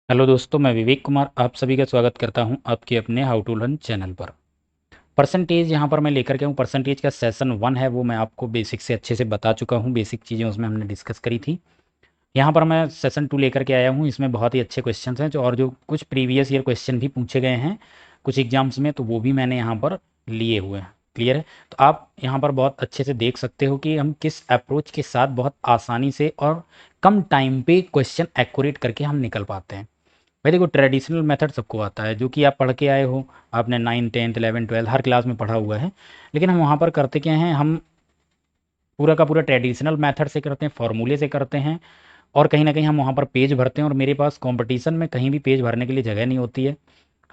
Hello दोस्तों, मैं विवेक कुमार आप सभी का स्वागत करता हूं आपके अपने हाउ टू लर्न चैनल पर। परसेंटेज यहां पर मैं लेकर के हूं। परसेंटेज का सेशन 1 है, वो मैं आपको बेसिक से अच्छे से बता चुका हूं। बेसिक चीज़ें उसमें हमने डिस्कस करी थी। यहां पर मैं सेशन 2 लेकर के आया हूं। इसमें बहुत ही अच्छे क्वेश्चंस हैं जो कुछ प्रीवियस ईयर क्वेश्चन भी पूछे गए हैं कुछ एग्जाम्स में, तो वो भी मैंने यहाँ पर लिए हुए हैं। क्लियर है? तो आप यहाँ पर बहुत अच्छे से देख सकते हो कि हम किस अप्रोच के साथ बहुत आसानी से और कम टाइम पे क्वेश्चन एक्यूरेट करके हम निकल पाते हैं। भाई देखो, ट्रेडिशनल मेथड सबको आता है, जो कि आप पढ़ के आए हो। आपने 9 10 11 12 हर क्लास में पढ़ा हुआ है। लेकिन हम वहाँ पर करते क्या हैं, हम पूरा का पूरा ट्रेडिशनल मेथड से करते हैं, फॉर्मूले से करते हैं। और कहीं ना कहीं हम वहाँ पर पेज भरते हैं, और मेरे पास कंपटीशन में कहीं भी पेज भरने के लिए जगह नहीं होती है।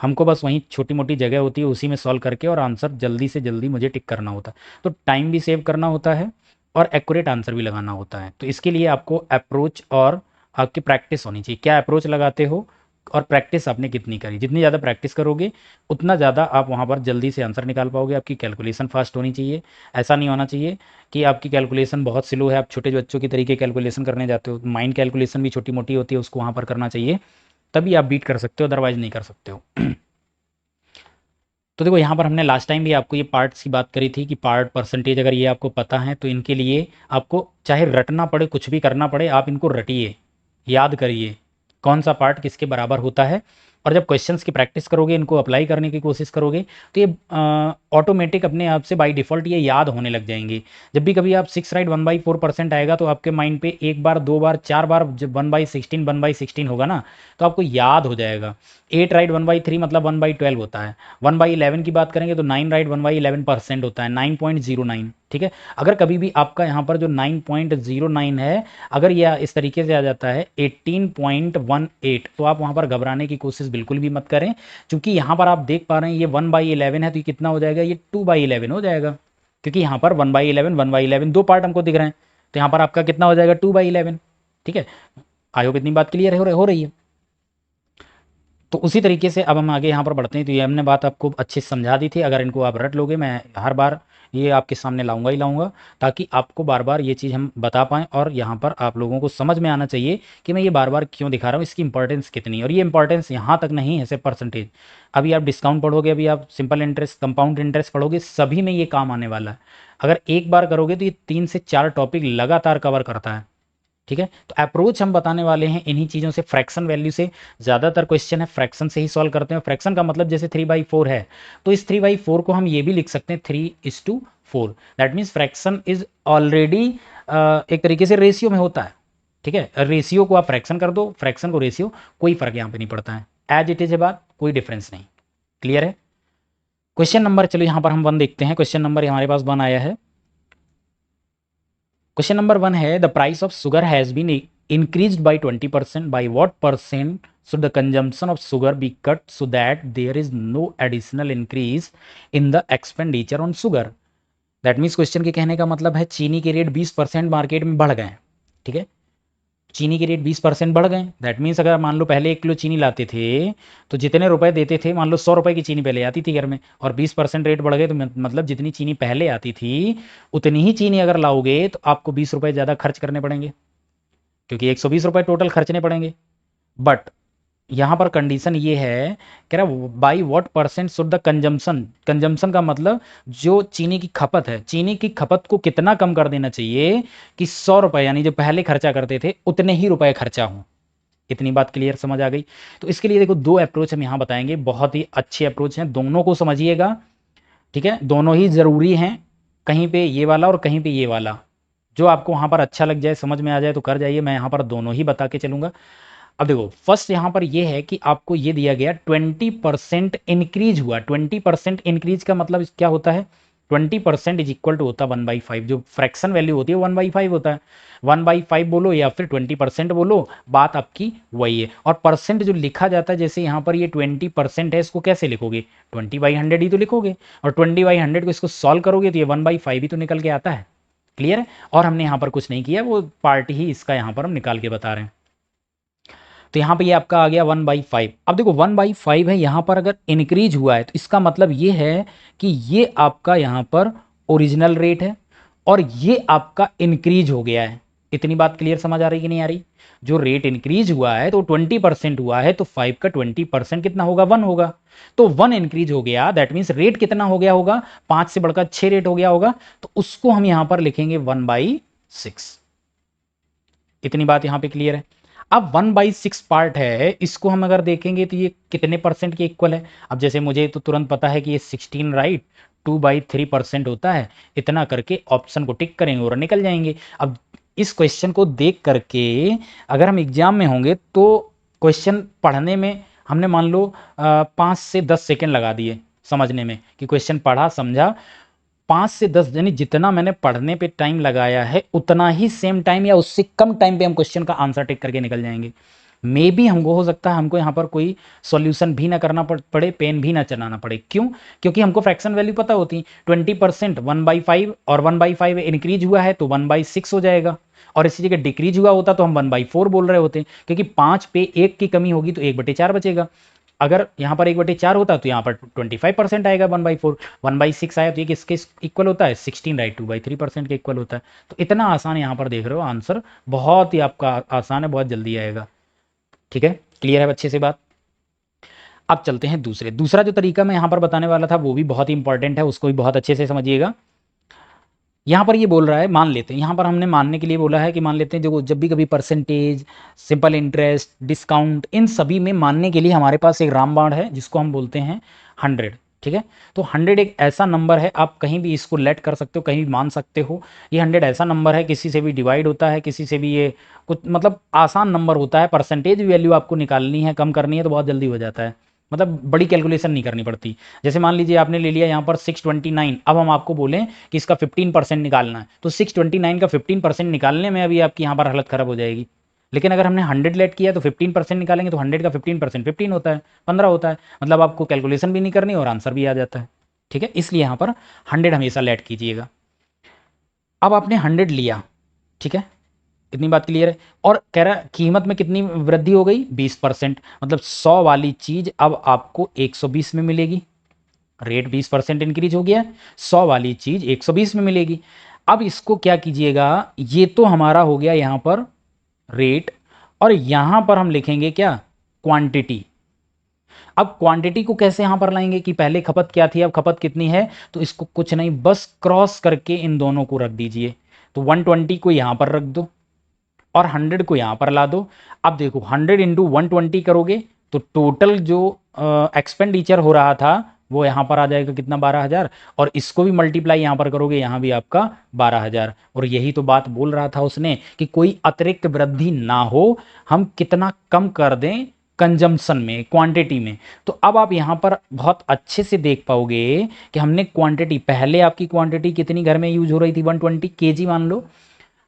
हमको बस वहीं छोटी मोटी जगह होती है, उसी में सॉल्व करके और आंसर जल्दी से जल्दी मुझे टिक करना होता है। तो टाइम भी सेव करना होता है और एक्यूरेट आंसर भी लगाना होता है। तो इसके लिए आपको अप्रोच और आपकी प्रैक्टिस होनी चाहिए। क्या अप्रोच लगाते हो और प्रैक्टिस आपने कितनी करी? जितनी ज़्यादा प्रैक्टिस करोगे उतना ज़्यादा आप वहाँ पर जल्दी से आंसर निकाल पाओगे। आपकी कैलकुलेशन फास्ट होनी चाहिए। ऐसा नहीं होना चाहिए कि आपकी कैलकुलेशन बहुत स्लो है, आप छोटे बच्चों की तरीके कैलकुलेशन करने जाते हो। माइंड कैलकुलेशन भी छोटी मोटी होती है, उसको वहाँ पर करना चाहिए, तभी आप बीट कर सकते हो, अदरवाइज नहीं कर सकते हो। तो देखो, यहाँ पर हमने लास्ट टाइम भी आपको ये पार्ट्स की बात करी थी कि पार्ट परसेंटेज अगर ये आपको पता है तो इनके लिए आपको चाहे रटना पड़े, कुछ भी करना पड़े, आप इनको रटिए, याद करिए कौन सा पार्ट किसके बराबर होता है। और जब क्वेश्चंस की प्रैक्टिस करोगे, इनको अप्लाई करने की कोशिश करोगे, तो ये ऑटोमेटिक अपने आप से बाय डिफ़ॉल्ट ये याद होने लग जाएंगे। जब भी कभी आप 6 राइट 1/4% आएगा, तो आपके माइंड पे एक बार, दो बार, चार बार जब 1/16 होगा ना, तो आपको याद हो जाएगा। 8 राइट 1/3 मतलब 1/12 होता है। 1/11 की बात करेंगे तो 9 राइट 1/11% होता है, 9.09। ठीक है? अगर कभी भी आपका यहाँ पर जो 9.09 है, अगर यह इस तरीके से आ जाता है 18.18, तो आप वहाँ पर घबराने की कोशिश बिल्कुल भी मत करें। क्योंकि यहाँ पर आप देख पा रहे हैं ये 1/11 है, तो ये कितना हो जाएगा? ये 2/11 हो जाएगा। क्योंकि यहाँ पर 1/11 दो पार्ट हमको दिख रहे हैं, तो यहाँ पर आपका कितना हो जाएगा? 2/11। ठीक है? आई होप इतनी बात क्लियर हो रही है। तो उसी तरीके से अब हम आगे यहाँ पर बढ़ते हैं। तो ये हमने बात आपको अच्छे से समझा दी थी। अगर इनको आप रट लोगे, मैं हर बार ये आपके सामने लाऊंगा ही लाऊंगा, ताकि आपको बार बार ये चीज़ हम बता पाएँ। और यहाँ पर आप लोगों को समझ में आना चाहिए कि मैं ये बार बार क्यों दिखा रहा हूँ, इसकी इंपॉर्टेंस कितनी है। और ये इंपॉर्टेंस यहाँ तक नहीं है सिर्फ परसेंटेज। अभी आप डिस्काउंट पढ़ोगे, अभी आप सिंपल इंटरेस्ट, कंपाउंड इंटरेस्ट पढ़ोगे, सभी में ये काम आने वाला है। अगर एक बार करोगे तो ये 3 से 4 टॉपिक लगातार कवर करता है। ठीक है? तो अप्रोच हम बताने वाले हैं इन्हीं चीज़ों से, फ्रैक्शन वैल्यू से। ज़्यादातर क्वेश्चन है फ्रैक्शन से ही सॉल्व करते हैं। फ्रैक्शन का मतलब जैसे 3/4 है, तो इस 3/4 को हम ये भी लिख सकते हैं 3:4। That means fraction is already एक तरीके से रेशियो में होता है। ठीक है? रेशियो को आप फ्रैक्शन कर दो, फ्रैक्शन को रेशियो, कोई फर्क यहाँ पे नहीं पड़ता है। एज इट इज है बात, कोई डिफरेंस नहीं। क्लियर है? क्वेश्चन नंबर, चलो यहाँ पर हम 1 देखते हैं। क्वेश्चन नंबर हमारे पास 1 आया है। क्वेश्चन नंबर 1 है, the price of sugar has been increased by 20%. By what percent should the consumption of sugar be cut so that there is no additional increase in the expenditure on sugar? That means question के कहने का मतलब है चीनी के rate 20% market में बढ़ गए हैं। ठीक है? चीनी के रेट 20% बढ़ गए। दैट मीन्स अगर मान लो पहले 1 किलो चीनी लाते थे, तो जितने रुपए देते थे, मान लो 100 रुपए की चीनी पहले आती थी घर में, और 20% रेट बढ़ गए, तो मतलब जितनी चीनी पहले आती थी उतनी ही चीनी अगर लाओगे तो आपको 20 रुपए ज़्यादा खर्च करने पड़ेंगे, क्योंकि 120 रुपए टोटल खर्चने पड़ेंगे। बट यहाँ पर कंडीशन ये है, कह रहा by what percent should the consumption, consumption का मतलब जो चीनी की खपत है, चीनी की खपत को कितना कम कर देना चाहिए कि 100 रुपए, यानी जो पहले खर्चा करते थे उतने ही रुपए खर्चा हों। इतनी बात क्लियर समझ आ गई? तो इसके लिए देखो, 2 अप्रोच हम यहाँ बताएंगे, बहुत ही अच्छे अप्रोच हैं, दोनों को समझिएगा। ठीक है? दोनों ही ज़रूरी हैं, कहीं पे ये वाला और कहीं पे ये वाला। जो आपको वहाँ पर अच्छा लग जाए, समझ में आ जाए तो कर जाइए, मैं यहाँ पर दोनों ही बता के चलूँगा। अब देखो, फर्स्ट यहाँ पर ये है कि आपको ये दिया गया 20% इंक्रीज हुआ। 20% इंक्रीज का मतलब क्या होता है? 20% इज इक्वल टू होता है 1/5। जो फ्रैक्शन वैल्यू होती है 1/5 होता है। 1/5 बोलो या फिर 20% बोलो, बात आपकी वही है। और परसेंट जो लिखा जाता है, जैसे यहाँ पर ये 20% है, इसको कैसे लिखोगे? 20/100 ही तो लिखोगे। और 20/100 को इसको सॉल्व करोगे तो ये 1/5 ही तो निकल के आता है। क्लियर है? और हमने यहाँ पर कुछ नहीं किया, वो पार्ट ही इसका यहाँ पर हम निकाल के बता रहे हैं। तो यहाँ पे ये आपका आ गया 1/5। अब देखो, 1/5 है, यहाँ पर अगर इंक्रीज हुआ है तो इसका मतलब ये है कि ये आपका यहाँ पर ओरिजिनल रेट है और ये आपका इंक्रीज हो गया है। इतनी बात क्लियर समझ आ रही कि नहीं आ रही? जो रेट इंक्रीज हुआ है तो 20% हुआ है, तो 5 का 20% कितना होगा? 1 होगा। तो 1 इंक्रीज हो गया, दैट मीन्स रेट कितना हो गया होगा? 5 से बढ़कर 6 रेट हो गया होगा। तो उसको हम यहां पर लिखेंगे 1/6। इतनी बात यहां पे क्लियर है? अब 1/6 पार्ट है, इसको हम अगर देखेंगे तो ये कितने परसेंट के इक्वल है? अब जैसे मुझे तो तुरंत पता है कि ये 16 राइट 2/3% होता है। इतना करके ऑप्शन को टिक करेंगे और निकल जाएंगे। अब इस क्वेश्चन को देख करके अगर हम एग्जाम में होंगे तो क्वेश्चन पढ़ने में हमने मान लो 5 से 10 सेकेंड लगा दिए समझने में, कि क्वेश्चन पढ़ा समझा। 5 से 10 यानी जितना मैंने पढ़ने पे टाइम लगाया है उतना ही सेम टाइम या उससे कम टाइम पे हम क्वेश्चन का आंसर टिक करके निकल जाएंगे। मे बी हमको हो सकता है हमको यहाँ पर कोई सॉल्यूशन भी ना करना पड़े, पेन भी ना चलाना पड़े। क्यों? क्योंकि हमको फ्रैक्शन वैल्यू पता होती है। 20% 1/5 और 1/5 इंक्रीज हुआ है तो 1/6 हो जाएगा, और इसी जगह डिक्रीज हुआ होता तो हम 1/4 बोल रहे होते, क्योंकि 5 पे 1 की कमी होगी तो 1/4 बचेगा। अगर यहाँ पर 1/4 होता तो यहाँ पर 25% आएगा 1/4। 1/6 आया तो ये किसके इक्वल होता है? 16 राइट 2/3% के इक्वल होता है। तो इतना आसान यहाँ पर देख रहे हो, आंसर बहुत ही आपका आसान है, बहुत जल्दी आएगा। ठीक है, क्लियर है अच्छे से बात? अब चलते हैं दूसरा जो तरीका मैं यहाँ पर बताने वाला था वो भी बहुत ही इंपॉर्टेंट है, उसको भी बहुत अच्छे से समझिएगा। यहाँ पर ये बोल रहा है, मान लेते हैं, यहाँ पर हमने मानने के लिए बोला है कि मान लेते हैं जो जब भी कभी परसेंटेज, सिंपल इंटरेस्ट, डिस्काउंट, इन सभी में मानने के लिए हमारे पास एक रामबाण है जिसको हम बोलते हैं 100। ठीक है, तो 100 एक ऐसा नंबर है, आप कहीं भी इसको लेट कर सकते हो, कहीं भी मान सकते हो। ये 100 ऐसा नंबर है, किसी से भी डिवाइड होता है, किसी से भी ये कुछ मतलब आसान नंबर होता है। परसेंटेज वैल्यू आपको निकालनी है, कम करनी है तो बहुत जल्दी हो जाता है, मतलब बड़ी कैलकुलेशन नहीं करनी पड़ती। जैसे मान लीजिए आपने ले लिया यहाँ पर 629, अब हम आपको बोलें कि इसका 15% निकालना है, तो 629 का 15% निकालने में अभी आपकी यहाँ पर हालत खराब हो जाएगी। लेकिन अगर हमने 100 लेट किया तो 15% निकालेंगे तो 100 का 15% 15 होता है, 15 होता है, मतलब आपको कैलकुलेशन भी नहीं करनी और आंसर भी आ जाता है। ठीक है, इसलिए यहाँ पर 100 हमेशा लेट कीजिएगा। अब आपने 100 लिया, ठीक है, इतनी बात क्लियर है, और कह रहा है कीमत में कितनी वृद्धि हो गई? 20%, मतलब 100 वाली चीज अब आपको 120 में मिलेगी। रेट 20% इंक्रीज हो गया, 100 वाली चीज 120 में मिलेगी। अब इसको क्या कीजिएगा, ये तो हमारा हो गया यहां पर रेट, और यहां पर हम लिखेंगे क्या? क्वांटिटी। अब क्वांटिटी को कैसे यहां पर लाएंगे कि पहले खपत क्या थी, अब खपत कितनी है? तो इसको कुछ नहीं, बस क्रॉस करके इन दोनों को रख दीजिए। तो 120 को यहां पर रख दो और 100 को यहां पर ला दो। अब देखो 100 इंटू 120 करोगे तो टोटल जो एक्सपेंडिचर हो रहा था वो यहां पर आ जाएगा कितना? 12,000। और इसको भी मल्टीप्लाई यहां पर करोगे, यहां भी आपका 12,000। और यही तो बात बोल रहा था उसने कि कोई अतिरिक्त वृद्धि ना हो, हम कितना कम कर दें कंजम्पशन में, क्वांटिटी में। तो अब आप यहां पर बहुत अच्छे से देख पाओगे कि हमने क्वांटिटी, पहले आपकी क्वांटिटी कितनी घर में यूज हो रही थी? 120 केजी मान लो,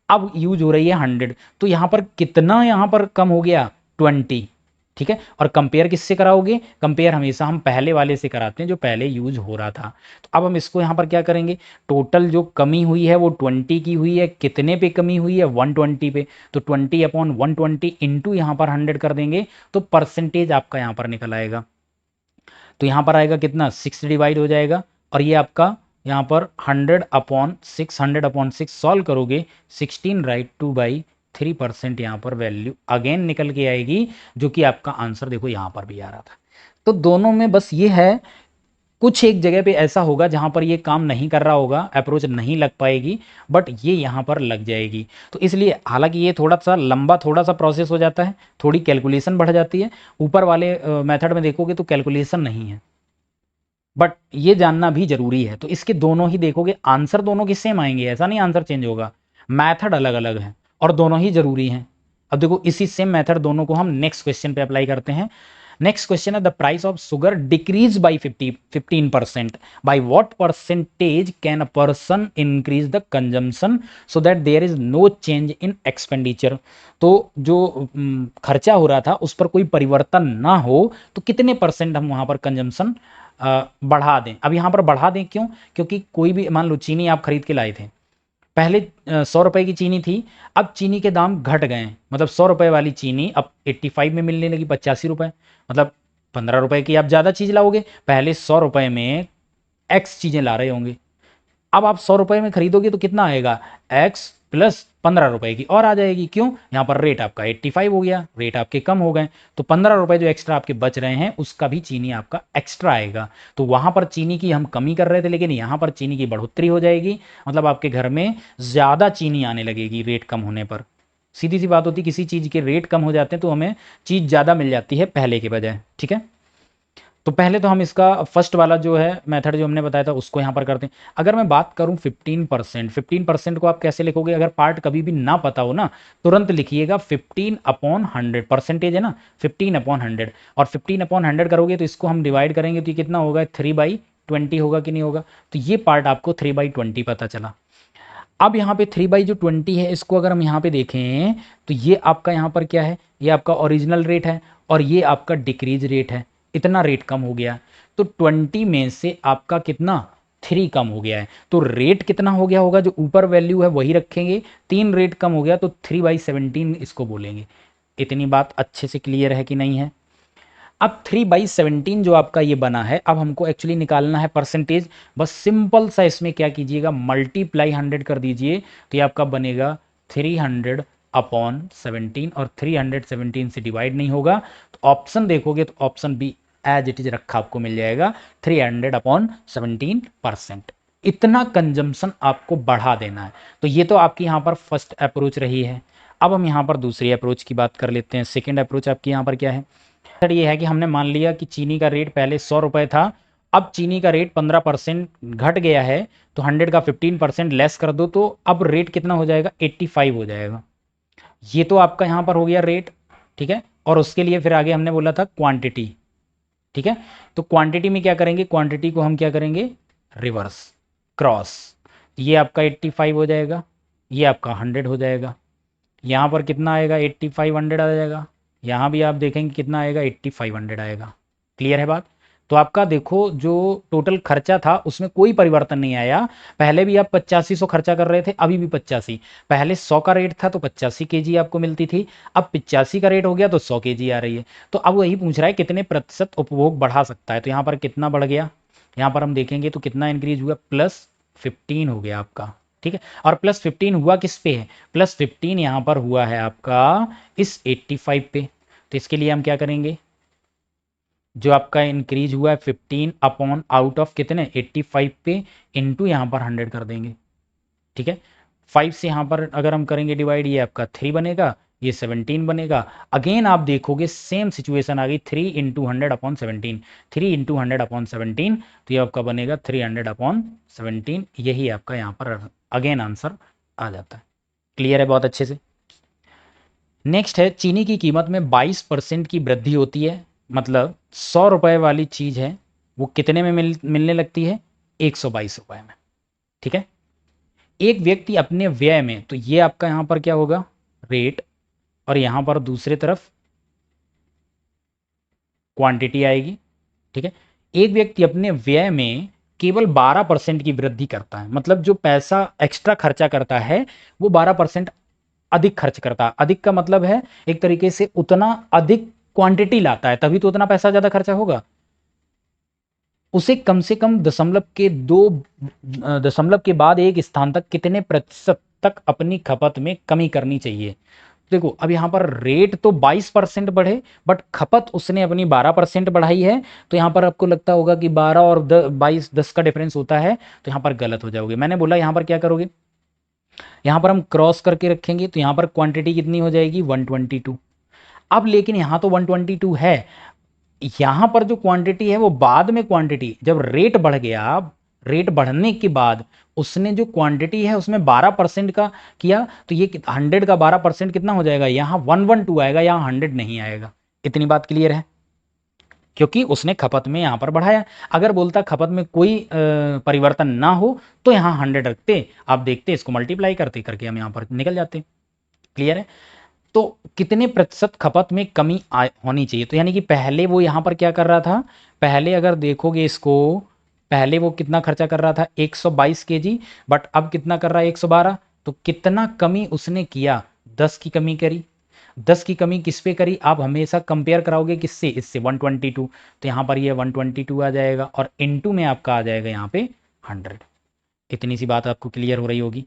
अब यूज हो रही है 100, तो यहां पर कितना यहां पर कम हो गया? 20। ठीक है, और कंपेयर किससे कराओगे? कंपेयर हमेशा हम पहले वाले से कराते हैं जो पहले यूज हो रहा था। तो अब हम इसको यहां पर क्या करेंगे? टोटल जो कमी हुई है वो 20 की हुई है, कितने पे कमी हुई है? 120 पे। तो 20/120 इंटू यहां पर 100 कर देंगे तो परसेंटेज आपका यहां पर निकल आएगा। तो यहां पर आएगा कितना? 6 डिवाइड हो जाएगा, और ये आपका यहाँ पर 100/6, 100/6 सॉल्व करोगे 16 राइट 2/3% यहाँ पर वैल्यू अगेन निकल के आएगी, जो कि आपका आंसर देखो यहाँ पर भी आ रहा था। तो दोनों में बस ये है, कुछ एक जगह पे ऐसा होगा जहां पर ये काम नहीं कर रहा होगा, अप्रोच नहीं लग पाएगी, बट ये यहाँ पर लग जाएगी। तो इसलिए हालांकि ये थोड़ा सा लंबा, थोड़ा सा प्रोसेस हो जाता है, थोड़ी कैलकुलेशन बढ़ जाती है। ऊपर वाले मेथड में देखोगे तो कैलकुलेशन नहीं है, बट ये जानना भी जरूरी है। तो इसके दोनों ही देखोगे, आंसर दोनों के सेम आएंगे, ऐसा नहीं आंसर चेंज होगा, मैथड अलग अलग है और दोनों ही जरूरी हैं। अब देखो इसी सेम मेथड दोनों को हम नेक्स्ट क्वेश्चन पे अप्लाई करते हैं। नेक्स्ट क्वेश्चन है, the price of sugar decrease by 15%, by what percentage can a person increase the consumption so that there is no change in expenditure. तो जो खर्चा हो रहा था उस पर कोई परिवर्तन ना हो तो कितने परसेंट हम वहां पर कंजम्पशन बढ़ा दें? अब यहाँ पर बढ़ा दें क्यों? क्योंकि कोई भी मान लो चीनी आप खरीद के लाए थे, पहले 100 रुपए की चीनी थी, अब चीनी के दाम घट गए, मतलब 100 रुपए वाली चीनी अब 85 में मिलने लगी, 85 रुपए, मतलब 15 रुपए की आप ज़्यादा चीज़ लाओगे। पहले 100 रुपए में एक्स चीज़ें ला रहे होंगे, अब आप 100 रुपए में खरीदोगे तो कितना आएगा? एक्स प्लस 15 रुपए की और आ जाएगी। क्यों? यहाँ पर रेट आपका 85 हो गया, रेट आपके कम हो गए, तो 15 रुपए जो एक्स्ट्रा आपके बच रहे हैं उसका भी चीनी आपका एक्स्ट्रा आएगा। तो वहां पर चीनी की हम कमी कर रहे थे, लेकिन यहाँ पर चीनी की बढ़ोतरी हो जाएगी, मतलब आपके घर में ज़्यादा चीनी आने लगेगी रेट कम होने पर। सीधी सी बात होती है, किसी चीज़ के रेट कम हो जाते हैं तो हमें चीज़ ज़्यादा मिल जाती है पहले के बजाय। ठीक है, तो पहले तो हम इसका फर्स्ट वाला जो है मेथड जो हमने बताया था उसको यहाँ पर करते हैं। अगर मैं बात करूँ 15%, 15% को आप कैसे लिखोगे? अगर पार्ट कभी भी ना पता हो ना, तुरंत लिखिएगा 15/100, परसेंटेज है ना 15/100, और 15/100 करोगे तो इसको हम डिवाइड करेंगे तो ये कितना होगा? 3/20 होगा कि नहीं होगा? तो ये पार्ट आपको 3/20 पता चला। अब यहाँ पे 3/20 है, इसको अगर हम यहाँ पे देखें तो ये आपका यहाँ पर क्या है? ये आपका ओरिजिनल रेट है और ये आपका डिक्रीज रेट है, इतना रेट कम हो गया। तो 20 में से आपका कितना? 3 कम हो गया है। तो रेट कितना हो गया होगा? जो ऊपर वैल्यू है वही रखेंगे, 3 रेट कम हो गया तो 3/17 इसको बोलेंगे। इतनी बात अच्छे से क्लियर है कि नहीं है? अब 3/17 जो आपका ये बना है, अब हमको एक्चुअली निकालना है परसेंटेज। बस सिंपल सा इसमें क्या कीजिएगा, मल्टीप्लाई 100 कर दीजिए, तो ये आपका बनेगा 300/17, और 317 से डिवाइड नहीं होगा तो ऑप्शन देखोगे तो option B as it is रखा आपको मिल जाएगा, 300/17%। इतना कंजम्पशन आपको बढ़ा देना है। तो ये तो आपकी यहाँ पर फर्स्ट अप्रोच रही है। अब हम यहाँ पर दूसरी अप्रोच की बात कर लेते हैं। सेकेंड अप्रोच आपकी यहाँ पर क्या है? सर ये है कि हमने मान लिया कि चीनी का रेट पहले 100 रुपये था, अब चीनी का रेट 15% घट गया है, तो 100 का 15% लेस कर दो तो अब रेट कितना हो जाएगा? 85 हो जाएगा। ये तो आपका यहाँ पर हो गया रेट। ठीक है, और उसके लिए फिर आगे हमने बोला था क्वांटिटी। ठीक है, तो क्वांटिटी में क्या करेंगे? क्वांटिटी को हम क्या करेंगे? Reverse, cross. ये आपका 85 हो जाएगा, ये आपका 100 हो जाएगा। यहाँ पर कितना आएगा? 85 100 आ जाएगा। यहाँ भी आप देखेंगे कितना आएगा? 85 100 आएगा। क्लियर है बात? तो आपका देखो जो टोटल खर्चा था उसमें कोई परिवर्तन नहीं आया। पहले भी आप 8500 खर्चा कर रहे थे, अभी भी 85। पहले 100 का रेट था तो 85 केजी आपको मिलती थी, अब 85 का रेट हो गया तो 100 केजी आ रही है। तो अब वही पूछ रहा है कितने प्रतिशत उपभोग बढ़ा सकता है, तो यहाँ पर कितना बढ़ गया? यहाँ पर हम देखेंगे तो कितना इंक्रीज हुआ? +15 हो गया आपका। ठीक है, और +15 हुआ किस पे है? +15 यहाँ पर हुआ है आपका इस 85 पे। तो इसके लिए हम क्या करेंगे? जो आपका इंक्रीज हुआ है 15 अपॉन आउट ऑफ कितने? 85 पे, इंटू यहाँ पर 100 कर देंगे। ठीक है, 5 से यहाँ पर अगर हम करेंगे डिवाइड, ये आपका 3 बनेगा, ये 17 बनेगा। अगेन आप देखोगे सेम सिचुएशन आ गई, 3 × 100/17, 3 × 100/17, तो ये आपका बनेगा 300/17। यही आपका यहाँ पर अगेन आंसर आ जाता है। क्लियर है बहुत अच्छे से? नेक्स्ट है, चीनी की कीमत में 22% की वृद्धि होती है, मतलब 100 रुपए वाली चीज है वो कितने में मिलने लगती है? 122 रुपए में। ठीक है, एक व्यक्ति अपने व्यय में, तो ये आपका यहां पर क्या होगा? रेट, और यहां पर दूसरी तरफ क्वांटिटी आएगी। ठीक है, एक व्यक्ति अपने व्यय में केवल 12% की वृद्धि करता है, मतलब जो पैसा एक्स्ट्रा खर्चा करता है वो 12% अधिक खर्च करता है। अधिक का मतलब है एक तरीके से उतना अधिक क्वांटिटी लाता है, तभी तो उतना पैसा ज्यादा खर्चा होगा। उसे कम से कम दशमलव के बाद एक स्थान तक कितने प्रतिशत तक अपनी खपत में कमी करनी चाहिए? देखो अब यहाँ पर रेट तो 22% बढ़े, बट खपत उसने अपनी 12% बढ़ाई है। तो यहाँ पर आपको लगता होगा कि 12 और 22 10 का डिफरेंस होता है, तो यहाँ पर गलत हो जाओगे। मैंने बोला यहाँ पर क्या करोगे? यहाँ पर हम क्रॉस करके रखेंगे, तो यहाँ पर क्वांटिटी कितनी हो जाएगी? 122। अब लेकिन यहाँ तो 122 है, यहाँ पर जो क्वांटिटी है वो बाद में क्वांटिटी, जब रेट बढ़ गया, रेट बढ़ने के बाद उसने जो क्वांटिटी है उसमें 12% का किया, तो ये 100 का 12% कितना हो जाएगा? यहाँ 112 आएगा, यहाँ 100 नहीं आएगा। इतनी बात क्लियर है? क्योंकि उसने खपत में यहाँ पर बढ़ाया। अगर बोलता खपत में कोई परिवर्तन ना हो तो यहाँ 100 रखते, आप देखते इसको मल्टीप्लाई करते करके हम यहाँ पर निकल जाते। क्लियर है? तो कितने प्रतिशत खपत में कमी होनी चाहिए? तो यानी कि पहले वो यहाँ पर क्या कर रहा था? पहले अगर देखोगे इसको, पहले वो कितना खर्चा कर रहा था? 122 केजी, बट अब कितना कर रहा है? 112। तो कितना कमी उसने किया? 10 की कमी करी। 10 की कमी किस पे करी? आप हमेशा कंपेयर कराओगे किससे? इससे, 122। तो यहाँ पर ये 122 आ जाएगा, और इनटू में आपका आ जाएगा यहाँ पे 100। इतनी सी बात आपको क्लियर हो रही होगी।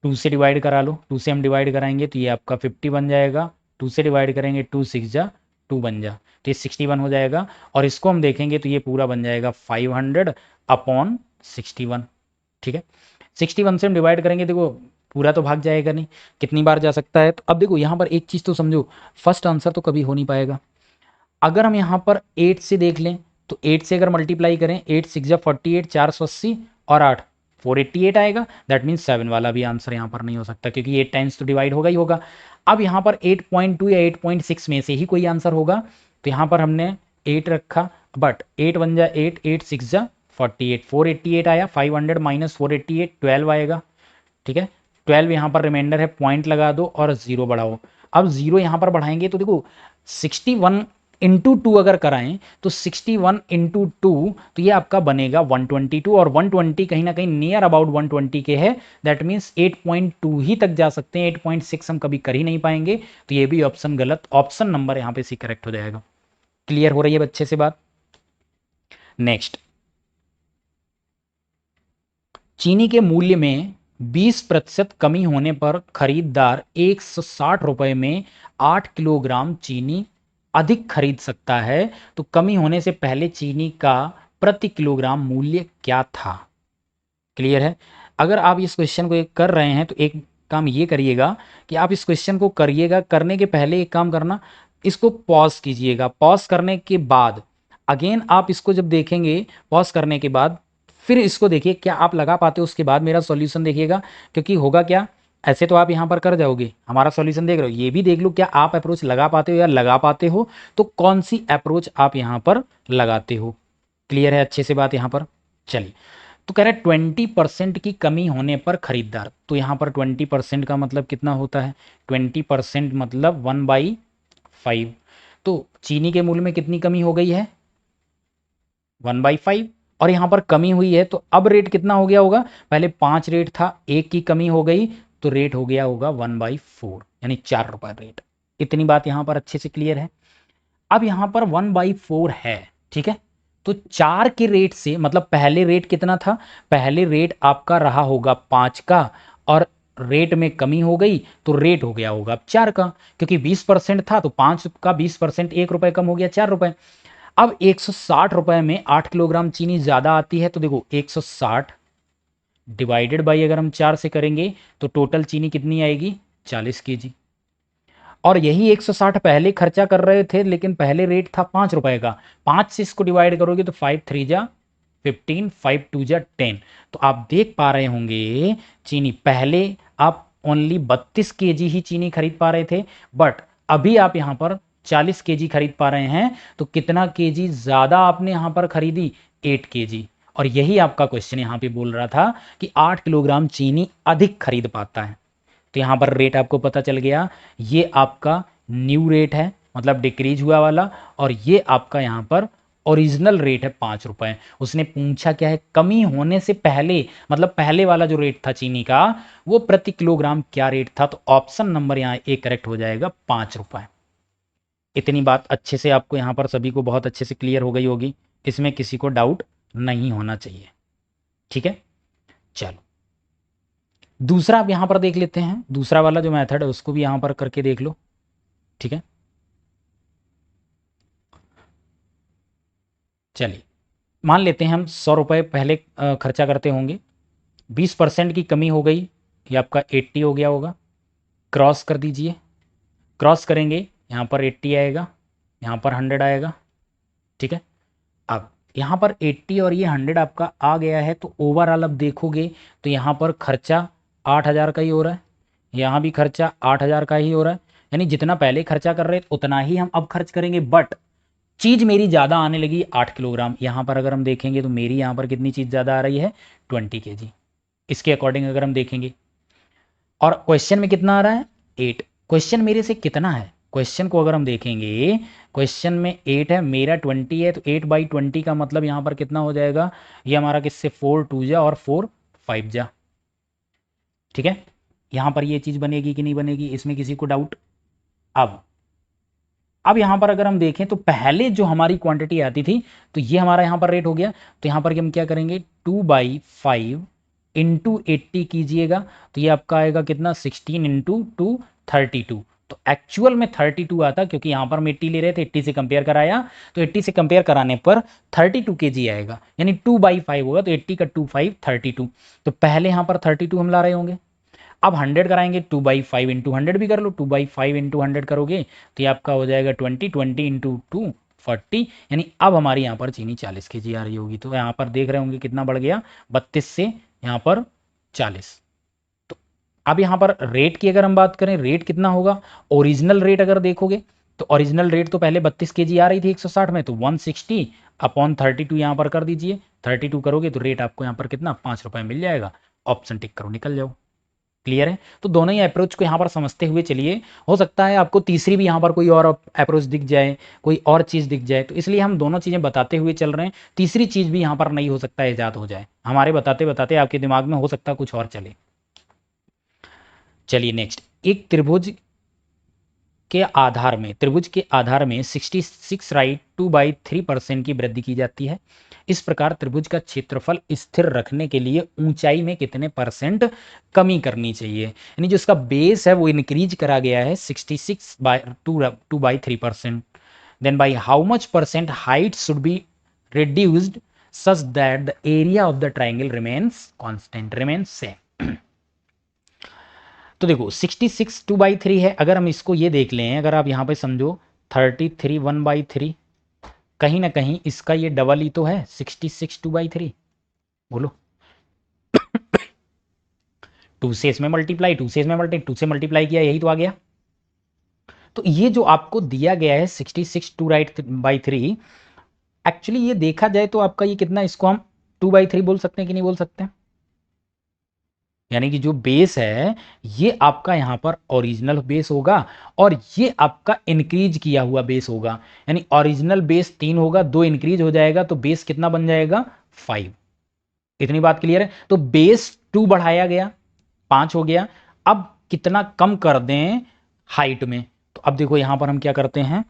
2 से डिवाइड करा लो, 2 से हम डिवाइड कराएंगे तो ये आपका 50 बन जाएगा, 2 से डिवाइड करेंगे 2 6 जा 2 बन जा, तो ये 61 हो जाएगा। और इसको हम देखेंगे तो ये पूरा बन जाएगा 500 अपॉन 61। ठीक है, 61 से हम डिवाइड करेंगे, देखो पूरा तो भाग जाएगा नहीं, कितनी बार जा सकता है। तो अब देखो यहाँ पर एक चीज़ तो समझो, फर्स्ट आंसर तो कभी हो नहीं पाएगा। अगर हम यहाँ पर 8 से देख लें तो 8 से अगर मल्टीप्लाई करें, 8 6 जा 48, 480 और 8 488 आएगा। दैट मीन्स 7 वाला भी आंसर यहाँ पर नहीं हो सकता, क्योंकि 8 टाइम्स तो डिवाइड होगा ही होगा। अब यहाँ पर 8.2 या 8.6 में से ही कोई आंसर होगा, तो यहाँ पर हमने 8 रखा, बट 8 1 जा 8, 8 6 जा 48, 488 आया, 500 माइनस 488 12 आएगा। ठीक है, 12 यहाँ पर रिमाइंडर है, पॉइंट लगा दो और जीरो बढ़ाओ। अब जीरो यहाँ पर बढ़ाएंगे तो देखो 61 इंटू टू अगर कराएं तो 61 इंटू टू, तो ये आपका बनेगा 122, और 120 कहीं ना कहीं नियर अबाउट 120 के है। दैट मीन्स 8.2 ही तक जा सकते हैं, 8.6 हम कभी कर ही नहीं पाएंगे, तो ये भी ऑप्शन गलत, ऑप्शन नंबर यहाँ पे सी करेक्ट हो जाएगा। क्लियर हो रही है बच्चे से बात? नेक्स्ट, चीनी के मूल्य में 20% कमी होने पर खरीदार 160 रुपए में 8 किलोग्राम चीनी अधिक खरीद सकता है, तो कमी होने से पहले चीनी का प्रति किलोग्राम मूल्य क्या था? क्लियर है? अगर आप इस क्वेश्चन को कर रहे हैं तो एक काम ये करिएगा कि आप इस क्वेश्चन को करिएगा, करने के पहले एक काम करना, इसको पॉज कीजिएगा। पॉज करने के बाद अगेन आप इसको जब देखेंगे, पॉज करने के बाद फिर इसको देखिए क्या आप लगा पाते हो, उसके बाद मेरा सॉल्यूशन देखिएगा। क्योंकि होगा क्या, ऐसे तो आप यहाँ पर कर जाओगे, हमारा सॉल्यूशन देख रहे हो, ये भी देख लो क्या आप अप्रोच लगा पाते हो या लगा पाते हो, तो कौन सी अप्रोच आप यहाँ पर लगाते हो। क्लियर है अच्छे से बात यहाँ पर? चलिए, तो कह रहे हैं 20% की कमी होने पर खरीदार, तो यहाँ पर 20% का मतलब कितना होता है, 20% मतलब 1/5। तो चीनी के मूल्य में कितनी कमी हो गई है, 1/5, और यहाँ पर कमी हुई है, तो अब रेट कितना हो गया होगा, पहले 5 रेट था, एक की कमी हो गई तो रेट हो गया होगा 1/4, यानी 4 रुपये रेट। इतनी बात यहाँ पर अच्छे से क्लियर है। अब यहाँ पर 1/4 है, ठीक है, तो 4 के रेट से मतलब पहले रेट कितना था, पहले रेट आपका रहा होगा 5 का, और रेट में कमी हो गई तो रेट हो गया होगा 4 का, क्योंकि 20% था तो 5 का 20% 1 रुपये कम हो गया 4 रुपये। अब 160 रुपये में 8 किलोग्राम चीनी ज़्यादा आती है, तो देखो 160 डिवाइडेड बाई अगर हम 4 से करेंगे तो टोटल चीनी कितनी आएगी, 40 केजी। और यही 160 पहले खर्चा कर रहे थे, लेकिन पहले रेट था 5 रुपए का, 5 से इसको डिवाइड करोगे तो 5 3 जा 15, 5 2 जा 10। तो आप देख पा रहे होंगे चीनी पहले आप ओनली 32 केजी ही चीनी खरीद पा रहे थे, बट अभी आप यहाँ पर 40 केजी खरीद पा रहे हैं, तो कितना केजी ज़्यादा आपने यहाँ पर खरीदी, 8 केजी। और यही आपका क्वेश्चन यहाँ पे बोल रहा था कि 8 किलोग्राम चीनी अधिक खरीद पाता है। तो यहाँ पर रेट आपको पता चल गया, ये आपका न्यू रेट है, मतलब डिक्रीज हुआ वाला, और ये आपका यहाँ पर ओरिजिनल रेट है 5 रुपए। उसने पूछा क्या है, कमी होने से पहले, मतलब पहले वाला जो रेट था चीनी का, वो प्रति किलोग्राम क्या रेट था, तो ऑप्शन नंबर यहाँ ए करेक्ट हो जाएगा, 5 रुपए। इतनी बात अच्छे से आपको यहाँ पर सभी को बहुत अच्छे से क्लियर हो गई होगी, इसमें किसी को डाउट नहीं होना चाहिए। ठीक है, चलो दूसरा आप यहां पर देख लेते हैं, दूसरा वाला जो मेथड है उसको भी यहां पर करके देख लो। ठीक है, चलिए मान लेते हैं हम 100 रुपये पहले खर्चा करते होंगे, 20% की कमी हो गई, ये आपका 80 हो गया होगा। क्रॉस कर दीजिए, क्रॉस करेंगे यहाँ पर 80 आएगा, यहाँ पर 100 आएगा। ठीक है, अब यहाँ पर 80 और ये 100 आपका आ गया है, तो ओवरऑल अब देखोगे तो यहाँ पर खर्चा 8,000 का ही हो रहा है, यहाँ भी खर्चा 8,000 का ही हो रहा है, यानी जितना पहले खर्चा कर रहे थे उतना ही हम अब खर्च करेंगे। बट चीज़ मेरी ज़्यादा आने लगी 8 किलोग्राम, यहाँ पर अगर हम देखेंगे तो मेरी यहाँ पर कितनी चीज़ ज़्यादा आ रही है, 20 केजी। इसके अकॉर्डिंग अगर हम देखेंगे, और क्वेश्चन में कितना आ रहा है, 8। क्वेश्चन मेरे से कितना है, क्वेश्चन को अगर हम देखेंगे, क्वेश्चन में 8 है, मेरा 20 है, तो 8/20 का मतलब यहाँ पर कितना हो जाएगा, ये हमारा किससे 4 2 जा और 4 5 जा। ठीक है, यहाँ पर ये चीज़ बनेगी कि नहीं बनेगी, इसमें किसी को डाउट? अब यहाँ पर अगर हम देखें तो पहले जो हमारी क्वांटिटी आती थी, तो ये हमारा यहाँ पर रेट हो गया, तो यहाँ पर हम क्या करेंगे, 2/5 इंटू 80 कीजिएगा तो ये आपका आएगा कितना 16 इंटू 2 32। तो एक्चुअल में 32 आता, क्योंकि यहाँ पर हम 80 ले रहे थे, 80 से कंपेयर कराया तो 80 से कंपेयर कराने पर 32 kg आएगा, यानी 2/5 होगा। तो 80 का 2 5 32। तो पहले यहाँ पर 32 हम ला रहे होंगे। अब 100 कराएंगे, 2/5 इंटू 100 भी कर लो, 2/5 इंटू 100 करोगे तो ये आपका हो जाएगा 20, 20 इंटू 2 40। यानी अब हमारी यहाँ पर चीनी 40 kg आ रही होगी। तो यहाँ पर देख रहे होंगे कितना बढ़ गया, 32 से यहाँ पर 40। तो अब यहाँ पर रेट की अगर हम बात करें, रेट कितना होगा, ओरिजिनल रेट अगर देखोगे तो ओरिजिनल रेट तो पहले 32 kg आ रही थी 160 में, तो 160 अपॉन 32 यहाँ पर कर दीजिए, 32 करोगे तो रेट आपको यहाँ पर कितना 5 रुपये मिल जाएगा। ऑप्शन टिक करो, निकल जाओ। क्लियर है। तो दोनों ही अप्रोच को यहाँ पर समझते हुए चलिए। हो सकता है आपको तीसरी भी यहाँ पर कोई और अप्रोच दिख जाए, कोई और चीज़ दिख जाए, तो इसलिए हम दोनों चीज़ें बताते हुए चल रहे हैं। तीसरी चीज़ भी यहाँ पर नहीं हो सकता है, ईजाद हो जाए, हमारे बताते बताते आपके दिमाग में हो सकता कुछ और चले। चलिए नेक्स्ट, एक त्रिभुज के आधार में, त्रिभुज के आधार में 66 राइट 2/3% की वृद्धि की जाती है। इस प्रकार त्रिभुज का क्षेत्रफल स्थिर रखने के लिए ऊंचाई में कितने परसेंट कमी करनी चाहिए, यानी जो इसका बेस है वो इंक्रीज करा गया है 66/2/3%। Then by how much percent height should be reduced such that the area of the triangle remains constant, remains same. तो देखो 66 2/3 है, अगर हम इसको ये देख लें, अगर आप यहाँ पे समझो 33 1/3, कहीं ना कहीं इसका ये डबल ही तो है 66 2/3। बोलो 2 से इसमें मल्टीप्लाई, 2 से इसमें मल्टीप्लाई, 2 से मल्टीप्लाई किया, यही तो आ गया। तो ये जो आपको दिया गया है 66 2/3, एक्चुअली ये देखा जाए तो आपका ये कितना, इसको हम 2/3 बोल सकते हैं कि नहीं बोल सकते हैं। यानी कि जो बेस है ये आपका यहाँ पर ओरिजिनल बेस होगा और ये आपका इंक्रीज किया हुआ बेस होगा। यानी ओरिजिनल बेस 3 होगा, 2 इंक्रीज हो जाएगा तो बेस कितना बन जाएगा 5। इतनी बात क्लियर है। तो बेस 2 बढ़ाया गया, 5 हो गया। अब कितना कम कर दें हाइट में, तो अब देखो यहां पर हम क्या करते हैं,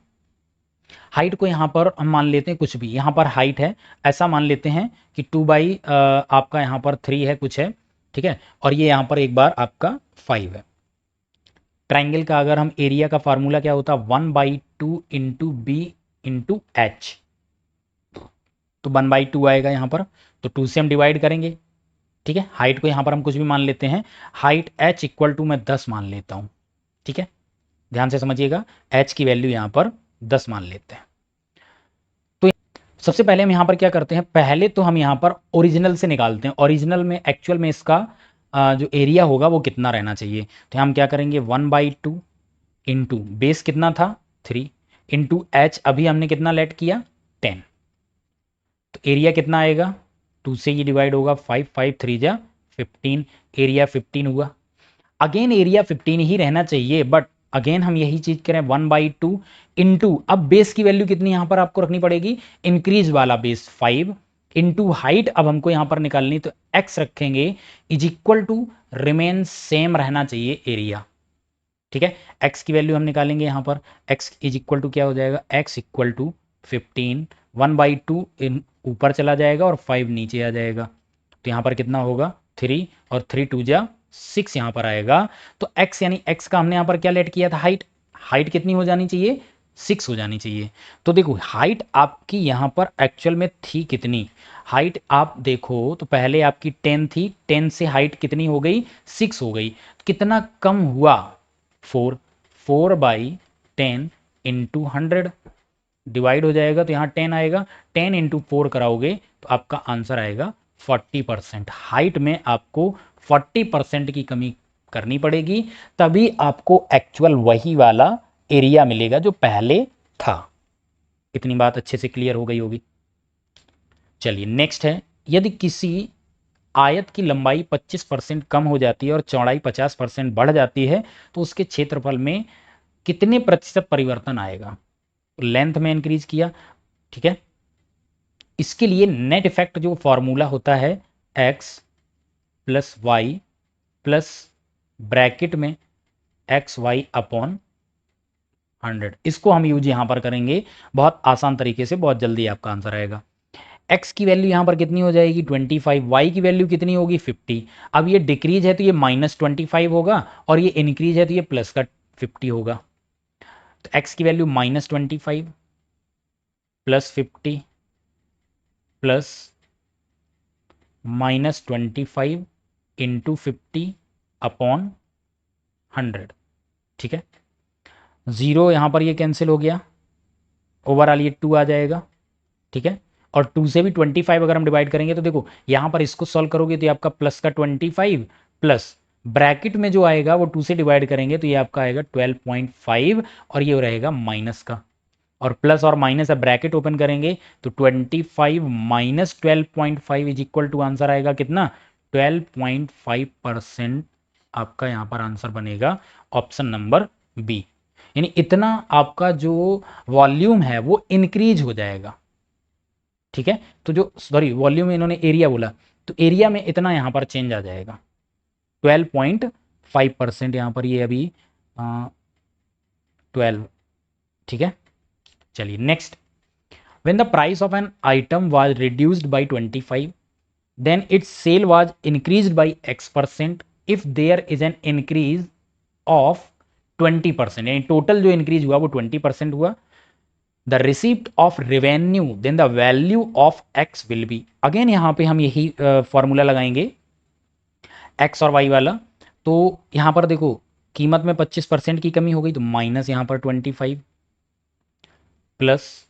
हाइट को यहां पर हम मान लेते हैं कुछ भी, यहां पर हाइट है ऐसा मान लेते हैं कि 2 आपका यहां पर 3 है कुछ है, ठीक है, और ये यहां पर एक बार आपका 5 है। ट्राइंगल का अगर हम एरिया का फार्मूला क्या होता है, 1/2 इंटू बी इंटू एच। तो 1/2 आएगा यहाँ पर, तो 2 से हम डिवाइड करेंगे, ठीक है। हाइट को यहाँ पर हम कुछ भी मान लेते हैं, हाइट h इक्वल टू मैं 10 मान लेता हूँ, ठीक है, ध्यान से समझिएगा, h की वैल्यू यहाँ पर 10 मान लेते हैं। तो सबसे पहले हम यहाँ पर क्या करते हैं, पहले तो हम यहाँ पर ओरिजिनल से निकालते हैं, ओरिजिनल में एक्चुअल में इसका जो एरिया होगा वो कितना रहना चाहिए। तो हम क्या करेंगे 1/2 इंटू बेस कितना था 3 इंटू एच अभी हमने कितना लेट किया 10, तो एरिया कितना आएगा 2 से ये डिवाइड होगा 5 5 3 जा 15, एरिया 15 हुआ। अगेन एरिया 15 ही रहना चाहिए, बट अगेन हम यही चीज करें 1/2 इंटू, अब बेस की वैल्यू कितनी यहां पर आपको रखनी पड़ेगी, इंक्रीज वाला बेस 5 इंटू हाइट अब हमको यहां पर निकालनी, तो x रखेंगे is equal to remain same रहना चाहिए एरिया, ठीक है। x की वैल्यू हम निकालेंगे यहां पर, x इज इक्वल टू क्या हो जाएगा, x इक्वल टू 15, 1/2 इन ऊपर चला जाएगा और 5 नीचे आ जाएगा, तो यहाँ पर कितना होगा 3 और 3 2 जा 6 यहाँ पर आएगा। तो x यानी x का हमने यहाँ पर क्या लेट किया था, हाइट, हाइट कितनी हो जानी चाहिए 6 हो जानी चाहिए। तो देखो हाइट आपकी यहाँ पर एक्चुअल में थी कितनी, हाइट आप देखो तो पहले आपकी 10 थी, 10 से हाइट कितनी हो गई 6 हो गई, कितना कम हुआ 4, 4/10 इंटू 100 डिवाइड हो जाएगा, तो यहाँ 10 आएगा, 10 इंटू 4 कराओगे तो आपका आंसर आएगा 40%। हाइट में आपको 40% की कमी करनी पड़ेगी, तभी आपको एक्चुअल वही वाला एरिया मिलेगा जो पहले था। इतनी बात अच्छे से क्लियर हो गई होगी। चलिए नेक्स्ट है, यदि किसी आयत की लंबाई 25% कम हो जाती है और चौड़ाई 50% बढ़ जाती है तो उसके क्षेत्रफल में कितने प्रतिशत परिवर्तन आएगा। लेंथ में इंक्रीज किया, ठीक है, इसके लिए नेट इफेक्ट जो फॉर्मूला होता है x plus Y plus bracket में XY अपॉन 100, इसको हम यूज यहां पर करेंगे, बहुत आसान तरीके से, बहुत जल्दी आपका आंसर आएगा। x की वैल्यू यहाँ पर कितनी हो जाएगी 25, y की वैल्यू कितनी होगी 50। अब ये डिक्रीज है तो ये -25 होगा और ये इंक्रीज है तो ये प्लस का 50 होगा। तो x की वैल्यू -25 +50 प्लस -25 इंटू 50 अपॉन 100। ठीक है, ज़ीरो यहाँ पर ये कैंसिल हो गया, ओवरऑल ये 2 आ जाएगा। ठीक है, और 2 से भी 25 अगर हम डिवाइड करेंगे तो देखो यहाँ पर इसको सॉल्व करोगे तो ये आपका प्लस का 25 प्लस ब्रैकेट में जो आएगा वो 2 से डिवाइड करेंगे तो ये आपका आएगा 12.5 और ये रहेगा माइनस का, और प्लस और माइनस अब ब्रैकेट ओपन करेंगे तो 25 minus 12.5 is equal to answer आएगा कितना 12.5%। आपका यहाँ पर आंसर बनेगा ऑप्शन नंबर बी। यानी इतना आपका जो वॉल्यूम है वो इंक्रीज हो जाएगा। ठीक है, तो जो सॉरी वॉल्यूम में इन्होंने एरिया बोला, तो एरिया में इतना यहाँ पर चेंज आ जाएगा 12.5% यहाँ पर ये अभी 12। ठीक है, चलिए next. When the price of an item was reduced by 25, then its sale was increased by X%. If there is an increase of 20%, यानी टोटल जो इंक्रीज हुआ वो 20% हुआ, the receipt of revenue then the value of X will be. Again यहाँ पे हम यही formula लगाएंगे एक्स और वाई वाला। तो यहाँ पर देखो कीमत में 25% की कमी हो गई तो माइनस यहाँ पर 25 प्लस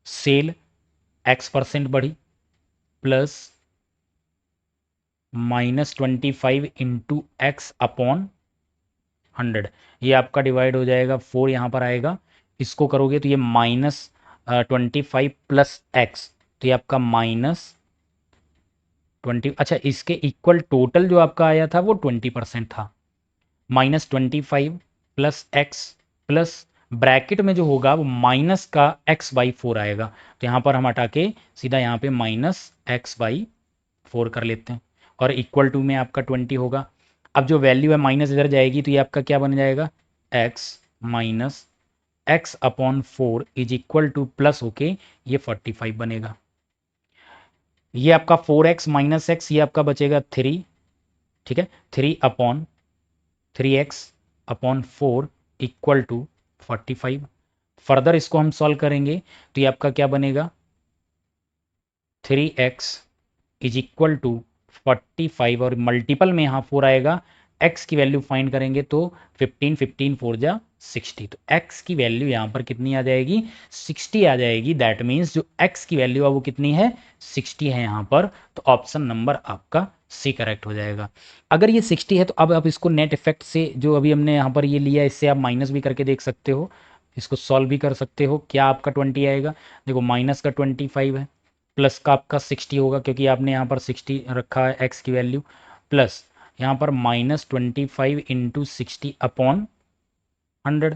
सेल x% बढ़ी प्लस -25 इंटू एक्स अपॉन 100। ये आपका डिवाइड हो जाएगा 4 यहाँ पर आएगा, इसको करोगे तो ये -25 प्लस एक्स, तो ये आपका -20। अच्छा, इसके इक्वल टोटल जो आपका आया था वो 20% था। -25 प्लस एक्स प्लस ब्रैकेट में जो होगा वो माइनस का x/4 आएगा, तो यहाँ पर हम हटा के सीधा यहाँ पे -x/4 कर लेते हैं और इक्वल टू में आपका 20 होगा। अब जो वैल्यू है माइनस इधर जाएगी तो ये आपका क्या बन जाएगा x minus x upon 4 is equal two plus होके ये 45 बनेगा। ये आपका 4x माइनस एक्स, ये आपका बचेगा 3। ठीक है, 3 upon 3x upon 4 equal to 45। Further इसको हम सॉल्व करेंगे तो ये आपका क्या बनेगा 3x इज इक्वल टू 45 और मल्टीपल में यहाँ 4 आएगा। x की वैल्यू फाइंड करेंगे तो 15 15 4 जा 60, तो x की वैल्यू यहाँ पर कितनी आ जाएगी 60 आ जाएगी। दैट मीन्स जो x की वैल्यू है वो कितनी है 60 है यहाँ पर, तो ऑप्शन नंबर आपका सी करेक्ट हो जाएगा। अगर ये 60 है तो अब आप इसको नेट इफेक्ट से जो अभी हमने यहाँ पर ये लिया इससे आप माइनस भी करके देख सकते हो, इसको सॉल्व भी कर सकते हो। क्या आपका 20 आएगा, देखो माइनस का 25 है प्लस का आपका 60 होगा क्योंकि आपने यहाँ पर 60 रखा है x की वैल्यू, प्लस यहाँ पर -25 इंटू 60 अपॉन 100,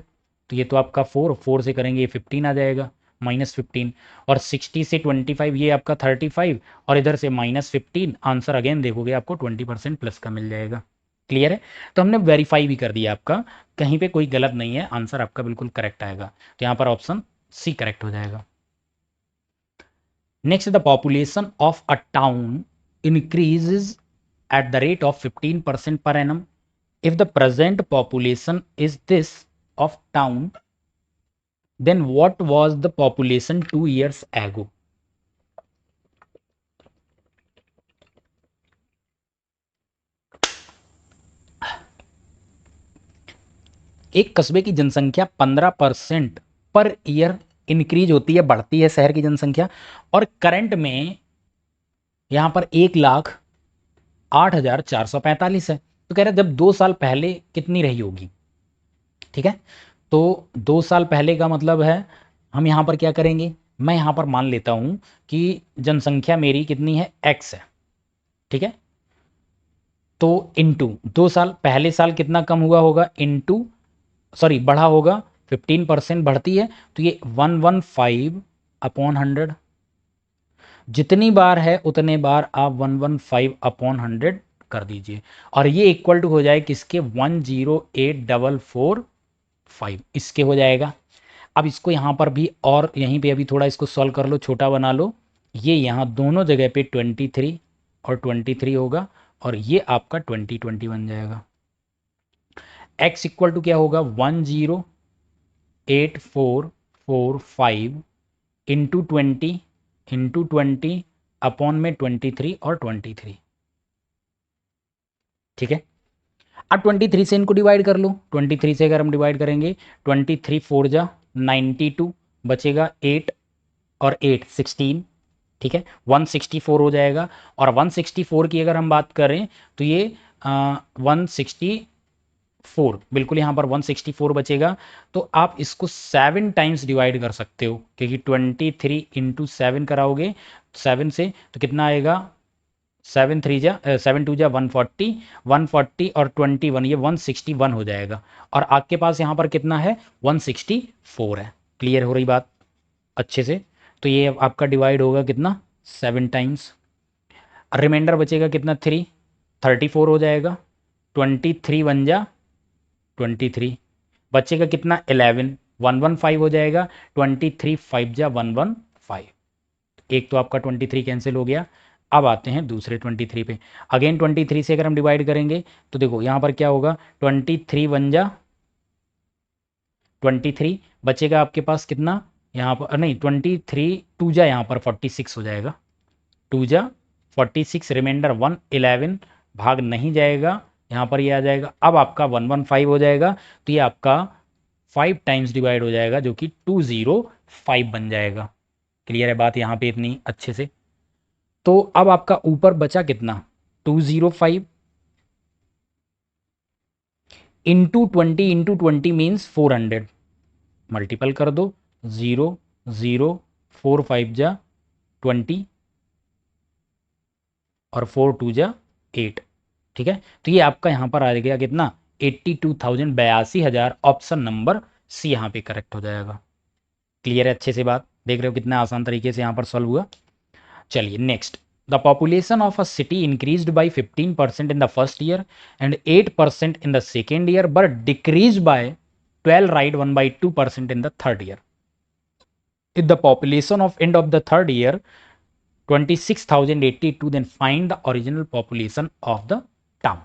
तो ये तो आपका 4 से करेंगे ये 15 आ जाएगा -15, और 60 से 25 ये आपका 35 और इधर से -15, आंसर अगेन देखोगे आपको 20% प्लस का मिल जाएगा। क्लियर है, तो हमने वेरीफाई भी कर दिया आपका, कहीं पे कोई गलत नहीं है, आंसर आपका बिल्कुल करेक्ट आएगा, तो यहाँ पर ऑप्शन सी करेक्ट हो जाएगा। Next, the population of a town increases at the rate of 15% per annum. If the present population is this of town, then what was the population 2 years ago? एक कस्बे की जनसंख्या 15% per year increase होती है, बढ़ती है शहर की जनसंख्या, और करंट में यहाँ पर 1,08,445 है। तो कह रहे जब 2 साल पहले कितनी रही होगी। ठीक है, तो 2 साल पहले का मतलब है हम यहाँ पर क्या करेंगे, मैं यहाँ पर मान लेता हूँ कि जनसंख्या मेरी कितनी है x है। ठीक है, तो इंटू 2 साल पहले साल कितना कम हुआ होगा, इंटू सॉरी बढ़ा होगा 15% बढ़ती है, तो ये 115 अपॉन 100, जितनी बार है उतने बार आप 115 अपॉन 100 कर दीजिए, और ये इक्वल टू हो जाए किसके 108,445 इसके हो जाएगा। अब इसको यहाँ पर भी और यहीं पे अभी थोड़ा इसको सॉल्व कर लो, छोटा बना लो, ये यहाँ दोनों जगह पे 23 और 23 होगा और ये आपका 20 बन जाएगा। x इक्वल टू क्या होगा 108445 इंटू 20 अपॉन में 23 और 23। ठीक है, अब 23 से इनको डिवाइड कर लो। 23 से अगर हम डिवाइड करेंगे 23 4 जा 92 बचेगा 8 और 8 16। ठीक है, 164 हो जाएगा। और 164 की अगर हम बात करें तो ये 164 बिल्कुल यहाँ पर 164 बचेगा। तो आप इसको 7 टाइम्स डिवाइड कर सकते हो क्योंकि 23 इंटू 7 कराओगे 7 से तो कितना आएगा 7 2 जा 140 140 और 21 ये 161 हो जाएगा। और आपके पास यहाँ पर कितना है 164 है। क्लियर हो रही बात अच्छे से? तो ये आपका डिवाइड होगा कितना 7 टाइम्स। रिमाइंडर बचेगा कितना 34 हो जाएगा। 23 बन जा 23 बचेगा कितना 11 115 हो जाएगा। 23 5 जा 115। एक तो आपका 23 कैंसिल हो गया। अब आते हैं दूसरे 23 पे। अगेन 23 से अगर हम डिवाइड करेंगे तो देखो यहाँ पर क्या होगा 23 बन जा 23 बचेगा आपके पास कितना यहाँ पर नहीं 23 टू जा यहाँ पर 46 हो जाएगा। 2 जा 46 रिमाइंडर 111 भाग नहीं जाएगा यहाँ पर ये आ जाएगा। अब आपका 115 हो जाएगा तो ये आपका 5 टाइम्स डिवाइड हो जाएगा जो कि 205 बन जाएगा। क्लियर है बात यहाँ पे इतनी अच्छे से? तो अब आपका ऊपर बचा कितना 205 इंटू 20 मीन्स 400 मल्टीपल कर दो 0 0 4 5 जा 20 और 4 2 जा 8। ठीक है, तो ये आपका यहाँ पर आ गया कितना 82,000 ऑप्शन नंबर सी यहाँ पे करेक्ट हो जाएगा। क्लियर है अच्छे से बात? देख रहे हो कितना आसान तरीके से यहाँ पर सॉल्व हुआ। चलिए next. The population of a city increased by 15% in the first year and 8% in the second year but decrease by 12 right 1/2% in the third year. If the population of end of the third year 26,082 then find the original population of the town.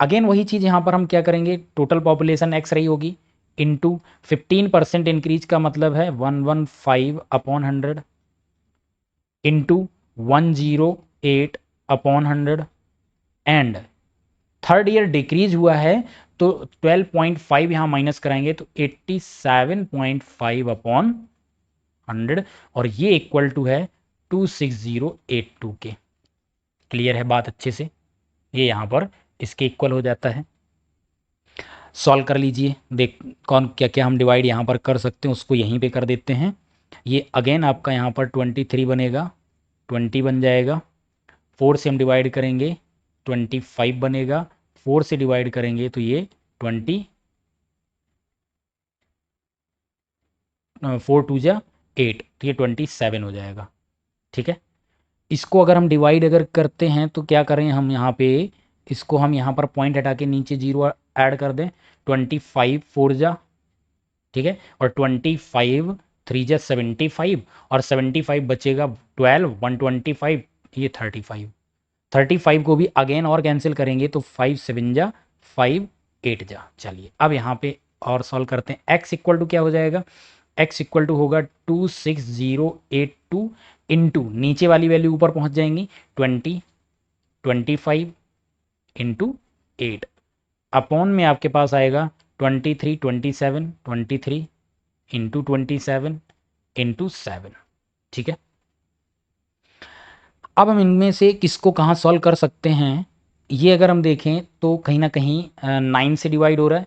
Again वही चीज यहां पर हम क्या करेंगे total population x रही होगी into 15% increase का मतलब है 115 upon 100 into 108 upon 100 and third year decrease हुआ है तो 12.5 यहाँ माइनस कराएंगे तो 87.5 अपॉन 100 और ये इक्वल टू है 26082 के। क्लियर है बात अच्छे से? ये यहाँ पर इसके इक्वल हो जाता है। सॉल्व कर लीजिए देख कौन क्या क्या हम डिवाइड यहाँ पर कर सकते हैं उसको यहीं पे कर देते हैं। ये अगेन आपका यहाँ पर 23 बनेगा 20 बन जाएगा। 4 से हम डिवाइड करेंगे 25 बनेगा। 4 से डिवाइड करेंगे तो ये 4 2 जा 8 तो ये 27 हो जाएगा। ठीक है, इसको अगर हम डिवाइड अगर करते हैं तो क्या करें हम यहाँ पे इसको हम यहाँ पर पॉइंट हटा के नीचे जीरो ऐड कर दें 25 4 जा। ठीक है, और 25 3 जा 75 और 75 बचेगा 12 125 ये 35। 35 को भी अगेन और कैंसिल करेंगे तो 5 7 जा 5 8 जा। चलिए अब यहाँ पे और सॉल्व करते हैं। x इक्वल टू क्या हो जाएगा x इक्वल टू होगा 26082 इंटू नीचे वाली वैल्यू ऊपर पहुंच जाएंगी 20 25 इंटू 8 अपॉन में आपके पास आएगा 23 27 23 इंटू 27 इंटू 7। ठीक है, अब हम इनमें से किसको कहाँ सॉल्व कर सकते हैं ये अगर हम देखें तो कहीं ना कहीं 9 से डिवाइड हो रहा है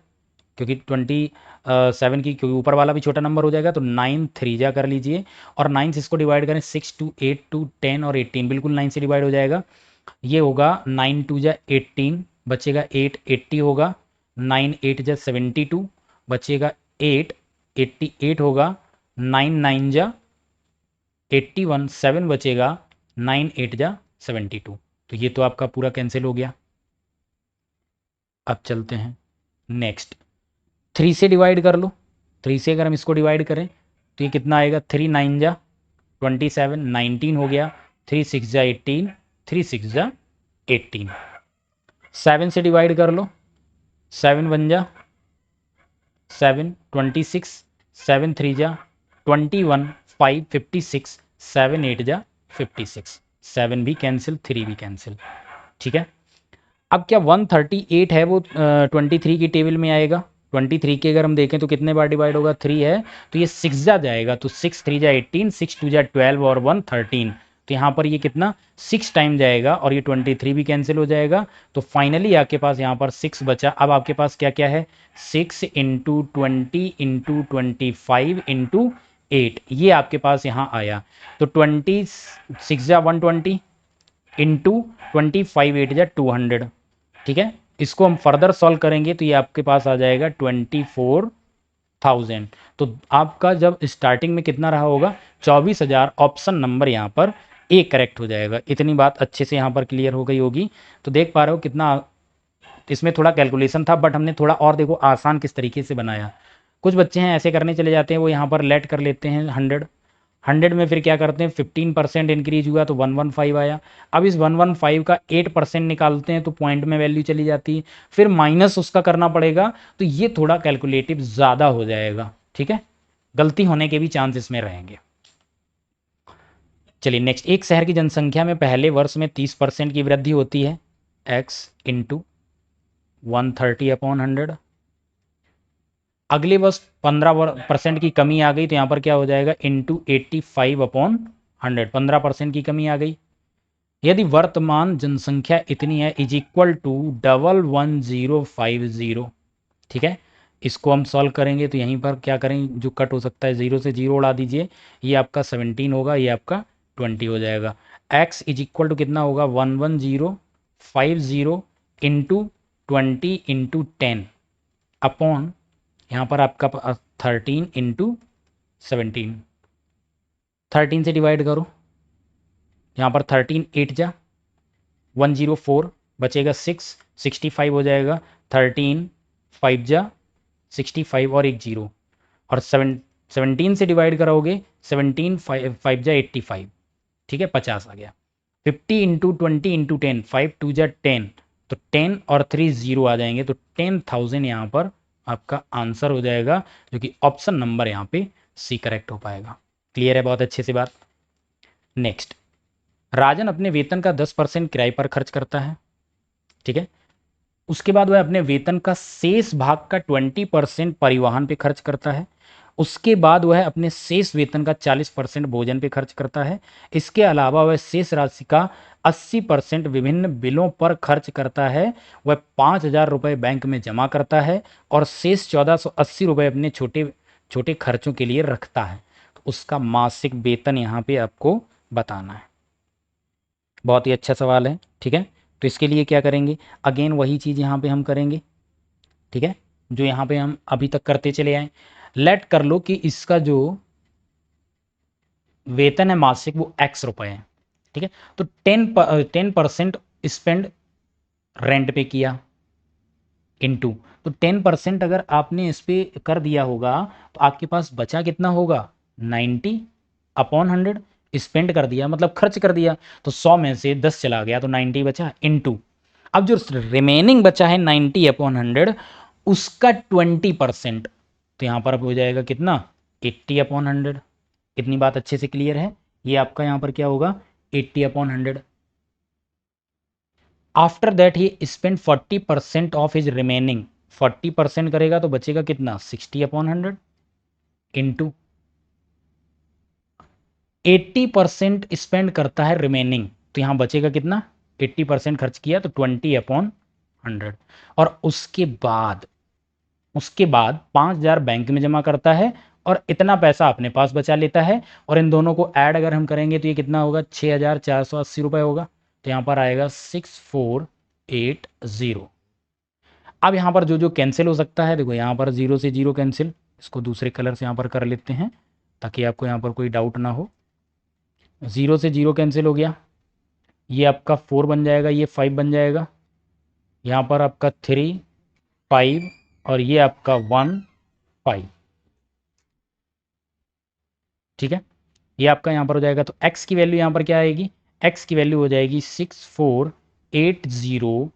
क्योंकि 27 की क्योंकि ऊपर वाला भी छोटा नंबर हो जाएगा तो 9 3 जा कर लीजिए और 9 से इसको डिवाइड करें 6 2 8 2 10 और 18 बिल्कुल 9 से डिवाइड हो जाएगा। ये होगा 9 2 जा 18 बचेगा 8 80 होगा 9 8 जा 72 बचेगा 8 88 होगा 9 9 जा 81 7 बचेगा 9 8 जा 72। तो ये तो आपका पूरा कैंसिल हो गया। अब चलते हैं नेक्स्ट। 3 से डिवाइड कर लो। 3 से अगर हम इसको डिवाइड करें तो ये कितना आएगा 3 9 जा 27, 19 हो गया, 3 6 जा 18, 3 6 जा 18, 7 से डिवाइड कर लो, 7 1 जा 7, 26, 7 3 जा 21, 5 56, 7 8 जा 56, 7 भी कैंसिल, 3 भी कैंसिल। ठीक है, अब क्या 138 है वो 23 की टेबल में आएगा। 23 के अगर हम देखें तो कितने बार डिवाइड होगा, 3 है तो ये 6 जा जाएगा, तो 6 3 जा 18, 6 2 जा 12 और 1 13, तो यहाँ पर ये कितना 6 टाइम जाएगा और ये 23 भी कैंसिल हो जाएगा। तो फाइनली आपके पास यहाँ पर 6 बचा। अब आपके पास क्या क्या है, 6 इंटू 20 इंटू 25 इंटू 8, ये आपके पास यहाँ आया। तो 26 जा 120 इंटू 25 8 जा 200। ठीक है, इसको हम फर्दर सॉल्व करेंगे तो ये आपके पास आ जाएगा 24,000। तो आपका जब स्टार्टिंग में कितना रहा होगा, 24,000। ऑप्शन नंबर यहाँ पर ए करेक्ट हो जाएगा। इतनी बात अच्छे से यहाँ पर क्लियर हो गई होगी। तो देख पा रहे हो कितना इसमें थोड़ा कैलकुलेशन था, बट हमने थोड़ा और देखो आसान किस तरीके से बनाया। कुछ बच्चे हैं ऐसे करने चले जाते हैं, वो यहाँ पर लेट कर लेते हैं 100, 100 में फिर क्या करते हैं 15% इंक्रीज हुआ तो 115 आया। अब इस 115 का 8% निकालते हैं तो पॉइंट में वैल्यू चली जाती है, फिर माइनस उसका करना पड़ेगा, तो ये थोड़ा कैलकुलेटिव ज़्यादा हो जाएगा। ठीक है, गलती होने के भी चांस इसमें रहेंगे। चलिए नेक्स्ट, एक शहर की जनसंख्या में पहले वर्ष में 30% की वृद्धि होती है, x इंटू 130/100। अगले वर्ष 15% की कमी आ गई तो यहाँ पर क्या हो जाएगा, इंटू 85/100, 15% की कमी आ गई। यदि वर्तमान जनसंख्या इतनी है इज इक्वल टू 11050। ठीक है, इसको हम सॉल्व करेंगे तो यहीं पर क्या करें, जो कट हो सकता है 0 से 0 उड़ा दीजिए, ये आपका 17 होगा, ये आपका 20 हो जाएगा। x इज इक्वल टू कितना होगा, 11050 इंटू 20 इंटू 10 अपॉन यहाँ पर आपका 13 इंटू 17, 13 से डिवाइड करो, यहाँ पर 13 8 जा 104, बचेगा 6, 65 हो जाएगा, 13 5 जा 65 और एक जीरो, और 17 से डिवाइड कराओगे, 17 5 जा 85। ठीक है, 50 आ गया। 50 इंटू 20 इंटू 10, 5 2 जा 10, तो 10 और 3 0 आ जाएंगे, तो 10,000 यहाँ पर आपका आंसर हो जाएगा, जो कि ऑप्शन नंबर यहाँ पे सी करेक्ट हो पाएगा। क्लियर है, बहुत अच्छे से बात। नेक्स्ट, राजन अपने वेतन का 10% किराए पर खर्च करता है। ठीक है, उसके बाद वह अपने वेतन का शेष भाग का 20% परिवहन पे खर्च करता है। उसके बाद वह अपने शेष वेतन का 40% भोजन पे खर्च करता है। इसके अलावा वह शेष राशि का 80% विभिन्न बिलों पर खर्च करता है। वह 5,000 रुपये बैंक में जमा करता है और शेष 1,480 रुपये अपने छोटे छोटे खर्चों के लिए रखता है। तो उसका मासिक वेतन यहाँ पे आपको बताना है। बहुत ही अच्छा सवाल है। ठीक है, तो इसके लिए क्या करेंगे, अगेन वही चीज़ यहाँ पे हम करेंगे। ठीक है, जो यहाँ पे हम अभी तक करते चले आए। लेट कर लो कि इसका जो वेतन है मासिक वो x रुपए है। ठीक है, तो 10% स्पेंड रेंट पे किया इनटू, तो 10% अगर आपने इस पे कर दिया होगा तो आपके पास बचा कितना होगा, 90/100। स्पेंड कर दिया मतलब खर्च कर दिया, तो 100 में से 10 चला गया तो 90 बचा इनटू। अब जो रिमेनिंग बचा है 90/100, उसका 20%, तो यहाँ पर अब हो जाएगा कितना, 80/100। इतनी बात अच्छे से क्लियर है। ये आपका यहाँ पर क्या होगा, 80/100। After that he spend 40% of his remaining, 40% करेगा तो बचेगा कितना, 60/100 इंटू 80% स्पेंड करता है रिमेनिंग, तो यहाँ बचेगा कितना, 80% खर्च किया तो 20/100। और उसके बाद 5,000 बैंक में जमा करता है और इतना पैसा अपने पास बचा लेता है। और इन दोनों को ऐड अगर हम करेंगे तो ये कितना होगा, 6,480 रुपये होगा। तो यहाँ पर आएगा 6480। अब यहाँ पर जो जो कैंसिल हो सकता है, देखो यहाँ पर 0 से 0 कैंसिल, इसको दूसरे कलर से यहाँ पर कर लेते हैं ताकि आपको यहाँ पर कोई डाउट ना हो। 0 से 0 कैंसिल हो गया, ये आपका 4 बन जाएगा, ये 5 बन जाएगा, यहाँ पर आपका 3 5 और ये आपका 1 5। ठीक है, ये आपका यहाँ पर हो जाएगा। तो x की वैल्यू यहाँ पर क्या आएगी, x की वैल्यू हो जाएगी 6480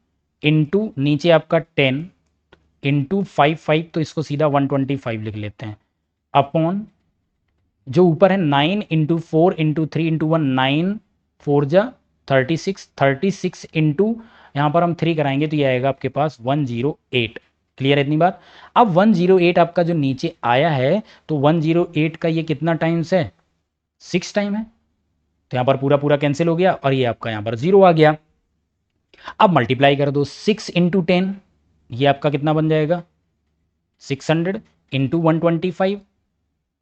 इंटू नीचे आपका 10 इंटू 55, तो इसको सीधा 125 लिख लेते हैं, अपॉन जो ऊपर है 9 इंटू 4 इंटू 3 इंटू 1, 9 4 जा 36, 36 इंटू यहाँ पर हम 3 कराएंगे तो ये आएगा आपके पास 108। क्लियर है इतनी बात। अब 108 आपका जो नीचे आया है, तो 108 का ये कितना टाइम्स है, 6 टाइम है, तो यहाँ पर पूरा पूरा कैंसिल हो गया और ये आपका यहाँ पर 0 आ गया। अब मल्टीप्लाई कर दो 6 इंटू 10, ये आपका कितना बन जाएगा 600 इंटू 125,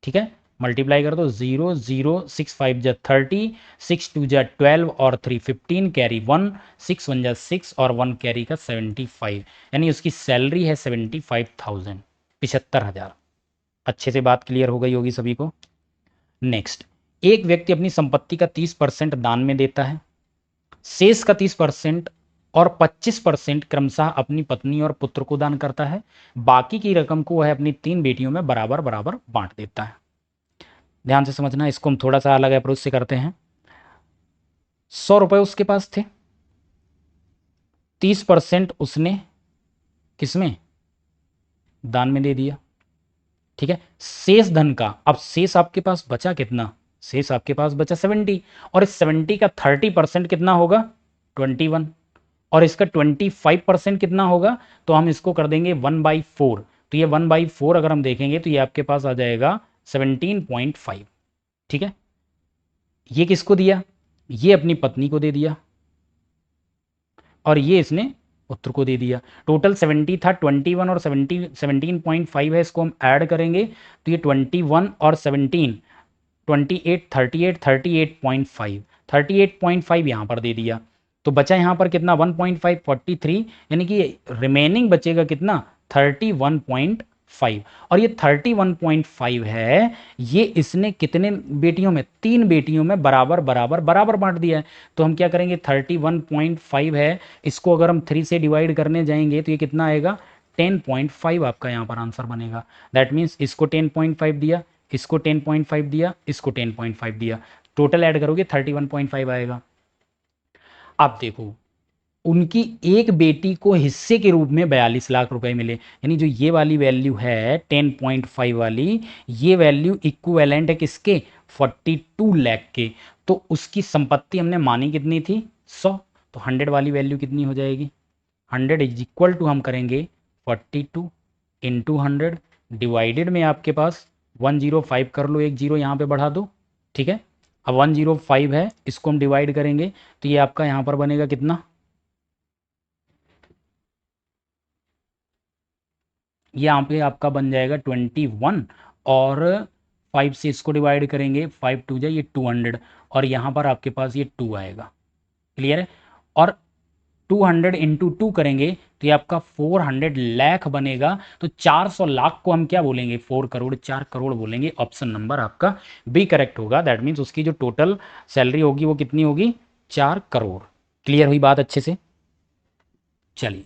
ठीक है। मल्टीप्लाई कर दो 0 0 6 5 जा 30, 6 2 जा 12 और 3 15, कैरी 1, 6 1 जा 6 और 1 कैरी का 75, यानी उसकी सैलरी है 75,000, 75,000। अच्छे से बात क्लियर हो गई होगी सभी को। नेक्स्ट, एक व्यक्ति अपनी संपत्ति का 30% दान में देता है, शेष का 30% और 25% क्रमशः अपनी पत्नी और पुत्र को दान करता है, बाकी की रकम को वह अपनी 3 बेटियों में बराबर बराबर बांट देता है। ध्यान से समझना, इसको हम थोड़ा सा अलग अप्रोच से करते हैं। 100 रुपए उसके पास थे, 30% उसने किसमें, दान में दे दिया, ठीक है। शेष धन का, अब शेष आपके पास बचा कितना, शेष आपके पास बचा 70, और इस 70 का 30% कितना होगा 21, और इसका 25% कितना होगा, तो हम इसको कर देंगे 1/4, तो ये 1/4 अगर हम देखेंगे तो ये आपके पास आ जाएगा 17.5, ठीक है। ये किसको दिया, ये अपनी पत्नी को दे दिया, और ये इसने पुत्र को दे दिया। टोटल 70 था, 21 और 17.5 है, इसको हम ऐड करेंगे तो ये 21 और 17 28 38 38.5, 38.5 यहाँ पर दे दिया, तो बचा यहाँ पर कितना 1.5 43, यानी कि रिमेनिंग बचेगा कितना 31.5, और ये 31.5 है, ये इसने कितने बेटियों में, 3 बेटियों में बराबर बराबर बराबर बांट दिया है। तो हम क्या करेंगे, 31.5 है, इसको अगर हम 3 से डिवाइड करने जाएंगे तो ये कितना आएगा 10.5, आपका यहाँ पर आंसर बनेगा। दैट मीन्स इसको 10.5 दिया, इसको 10.5 दिया, इसको 10.5 दिया, टोटल ऐड करोगे 31.5 आएगा। अब देखो, उनकी एक बेटी को हिस्से के रूप में 42 लाख रुपए मिले, यानी जो ये वाली वैल्यू है 10.5 वाली, ये वैल्यू इक्विवेलेंट है किसके 42 लाख के, तो उसकी संपत्ति हमने मानी कितनी थी 100, तो 100 वाली वैल्यू कितनी हो जाएगी, 100 इज इक्वल टू हम करेंगे 42 इंटू 100 डिवाइडेड में आपके पास 105 कर लो, एक जीरो यहाँ पे बढ़ा दो, ठीक है। अब 105 है, इसको हम डिवाइड करेंगे तो ये आपका यहाँ पर बनेगा कितना, ये यहाँ पे आपका बन जाएगा 21, और 5 से इसको डिवाइड करेंगे 5 2 जाए ये 200, और यहाँ पर आपके पास ये 2 आएगा। क्लियर है, और 200 इंटू 2 करेंगे तो ये आपका 400 लाख बनेगा। तो 400 लाख को हम क्या बोलेंगे 4 करोड़, 4 करोड़ बोलेंगे। ऑप्शन नंबर आपका बी करेक्ट होगा। दैट मीन्स उसकी जो टोटल सैलरी होगी वो कितनी होगी 4 करोड़। क्लियर हुई बात अच्छे से। चलिए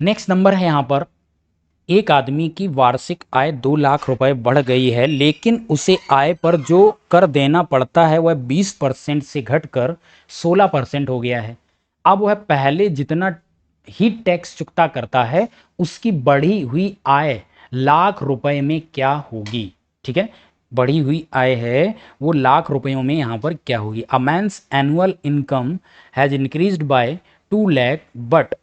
नेक्स्ट नंबर है यहाँ पर, एक आदमी की वार्षिक आय 2 लाख रुपए बढ़ गई है, लेकिन उसे आय पर जो कर देना पड़ता है वह 20% से घटकर 16% हो गया है। अब वह पहले जितना ही टैक्स चुकता करता है, उसकी बढ़ी हुई आय लाख रुपए में क्या होगी, ठीक है। बढ़ी हुई आय है वो लाख रुपयों में यहाँ पर क्या होगी। A man's annual income has increased by 2 lakh, but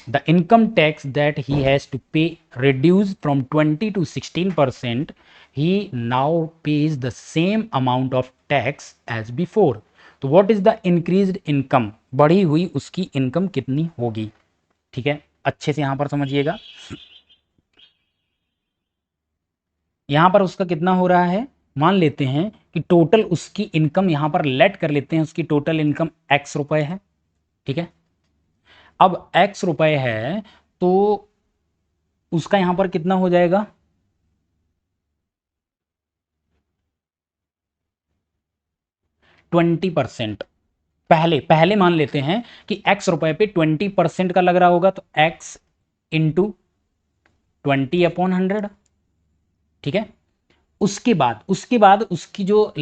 the income tax that he has to pay reduced from 20 to 16%. He now pays the same amount of tax as before. तो what is the increased income, बढ़ी हुई उसकी income कितनी होगी, ठीक है। अच्छे से यहां पर समझिएगा, यहां पर उसका कितना हो रहा है, मान लेते हैं कि टोटल उसकी इनकम यहां पर लेट कर लेते हैं, उसकी टोटल इनकम x रुपए है, ठीक है। अब x रुपए है तो उसका यहां पर कितना हो जाएगा 20%। पहले पहले मान लेते हैं कि x रुपए पे 20% का लग रहा होगा, तो x इंटू 20/100, ठीक है। उसके बाद उसकी जो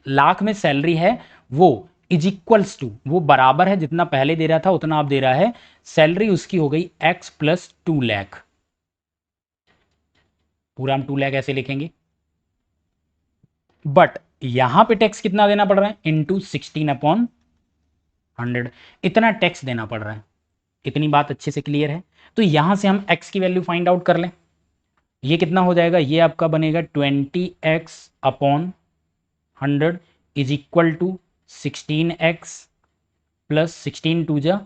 लाख में सैलरी है वो इज इक्वल्स टू, वो बराबर है जितना पहले दे रहा था उतना आप दे रहा है, सैलरी उसकी हो गई x प्लस 2 लाख। पूरा हम 2 लाख ऐसे लिखेंगे, बट यहां पे टैक्स कितना देना पड़ रहा है, इंटू 16/100, इतना टैक्स देना पड़ रहा है। इतनी बात अच्छे से क्लियर है। तो यहां से हम x की वैल्यू फाइंड आउट कर लें। ये कितना हो जाएगा, ये आपका बनेगा 20x/100 is equal to 16x plus 16×2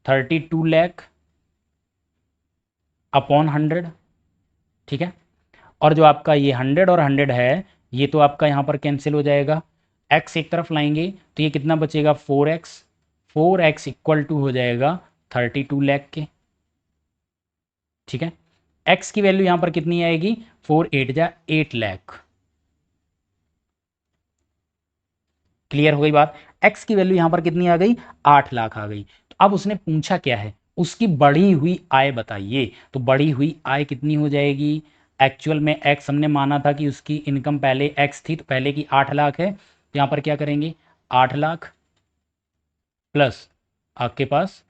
32 लाख/100, ठीक है। और जो आपका ये 100 और 100 है, ये तो आपका यहाँ पर कैंसिल हो जाएगा, x एक तरफ लाएंगे तो ये कितना बचेगा 4x इक्वल टू हो जाएगा 32 लाख के, ठीक है। x की वैल्यू यहाँ पर कितनी आएगी, 4×8 = 8 लाख। क्लियर हो गई बात। x की वैल्यू यहाँ पर कितनी आ गई, 8 लाख आ गई। तो अब उसने पूछा क्या है, उसकी बढ़ी हुई आय बताइए। तो बढ़ी हुई आय कितनी हो जाएगी, एक्चुअल में x हमने माना था कि उसकी इनकम पहले x थी, तो पहले की 8 लाख है, तो यहाँ पर क्या करेंगे 8 लाख प्लस आपके पास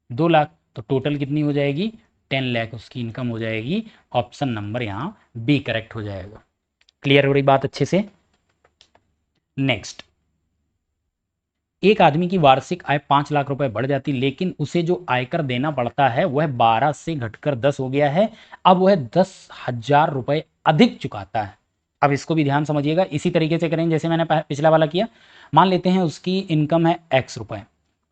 2 लाख, तो टोटल कितनी हो जाएगी 10 लाख उसकी इनकम हो जाएगी। ऑप्शन नंबर यहाँ बी करेक्ट हो जाएगा। क्लियर हो रही बात अच्छे से। नेक्स्ट, एक आदमी की वार्षिक आय 5 लाख रुपए बढ़ जाती, लेकिन उसे जो आयकर देना पड़ता है वह 12 से घटकर 10 हो गया है। अब वह 10,000 रुपए अधिक चुकाता है। अब इसको भी ध्यान समझिएगा, इसी तरीके से करेंगे जैसे मैंने पिछला वाला किया। मान लेते हैं उसकी इनकम है x रुपए,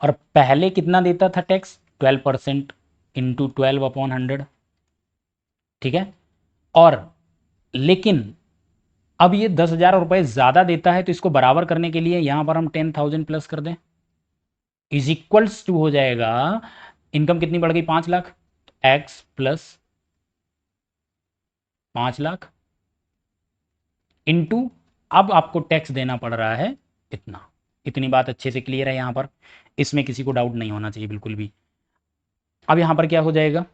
और पहले कितना देता था टैक्स, 12% इंटू 12/100, ठीक है। और लेकिन अब ये 10,000 रुपए ज़्यादा देता है, तो इसको बराबर करने के लिए यहां पर हम 10,000 प्लस कर दें, इज इक्वल्स टू हो जाएगा, इनकम कितनी बढ़ गई 5 lakh, x plus 5 lakh into, अब आपको टैक्स देना पड़ रहा है इतना। इतनी बात अच्छे से क्लियर है यहां पर, इसमें किसी को डाउट नहीं होना चाहिए बिल्कुल भी। अब यहां पर क्या हो जाएगा,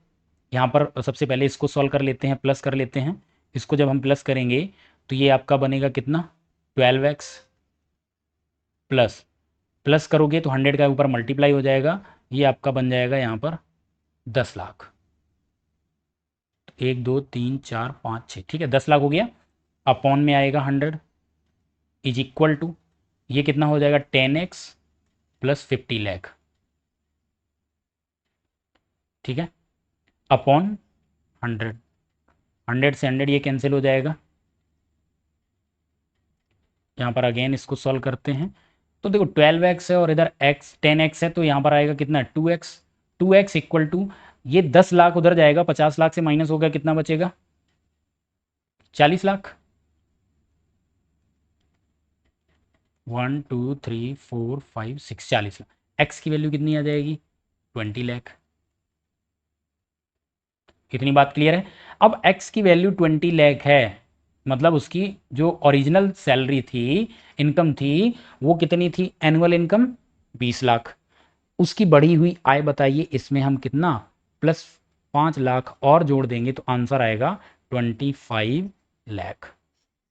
यहां पर सबसे पहले इसको सॉल्व कर लेते हैं, प्लस कर लेते हैं। इसको जब हम प्लस करेंगे तो ये आपका बनेगा कितना 12x, प्लस प्लस करोगे तो 100 का ऊपर मल्टीप्लाई हो जाएगा, ये आपका बन जाएगा यहाँ पर 10 लाख। 1 2 3 4 5 6, ठीक है 10 लाख हो गया। अपॉन में आएगा 100 इज इक्वल टू, ये कितना हो जाएगा 10x प्लस 50 लाख, ठीक है, अपॉन 100। 100 से 100 ये कैंसिल हो जाएगा। यहाँ पर अगेन इसको सॉल्व करते हैं, तो देखो 12x है और इधर x 10x है, तो यहाँ पर आएगा कितना 2x। 2x इक्वल टू, ये 10 लाख उधर जाएगा, 50 लाख से माइनस होगा, कितना बचेगा 40 लाख। 1 2 3 4 5 6 40 लाख। x की वैल्यू कितनी आ जाएगी 20 लाख। कितनी बात क्लियर है। अब x की वैल्यू 20 लाख है, मतलब उसकी जो ओरिजिनल सैलरी थी, इनकम थी, वो कितनी थी, एनुअल इनकम 20 लाख। उसकी बढ़ी हुई आय बताइए, इसमें हम कितना प्लस 5 लाख और जोड़ देंगे तो आंसर आएगा 25 लाख।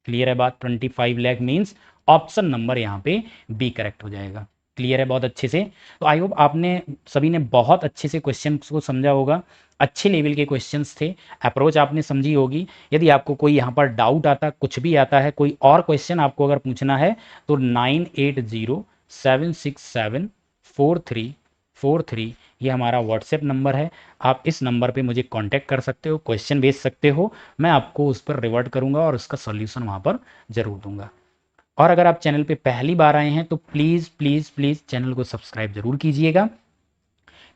क्लियर है बात, 25 लाख मीन्स ऑप्शन नंबर यहाँ पे बी करेक्ट हो जाएगा। क्लियर है बहुत अच्छे से। तो आई होप आपने सभी ने बहुत अच्छे से क्वेश्चन को समझा होगा, अच्छे लेवल के क्वेश्चंस थे, अप्रोच आपने समझी होगी। यदि आपको कोई यहाँ पर डाउट आता, कुछ भी आता है, कोई और क्वेश्चन आपको अगर पूछना है तो 9807674343 ये हमारा व्हाट्सएप नंबर है। आप इस नंबर पे मुझे कांटेक्ट कर सकते हो, क्वेश्चन भेज सकते हो, मैं आपको उस पर रिवर्ट करूँगा और उसका सॉल्यूशन वहाँ पर ज़रूर दूंगा। और अगर आप चैनल पे पहली बार आए हैं तो प्लीज़ प्लीज़ प्लीज़ चैनल को सब्सक्राइब जरूर कीजिएगा।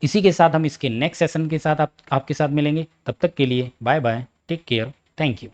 इसी के साथ हम इसके नेक्स्ट सेशन के साथ आपके साथ मिलेंगे। तब तक के लिए bye bye, take care, thank you.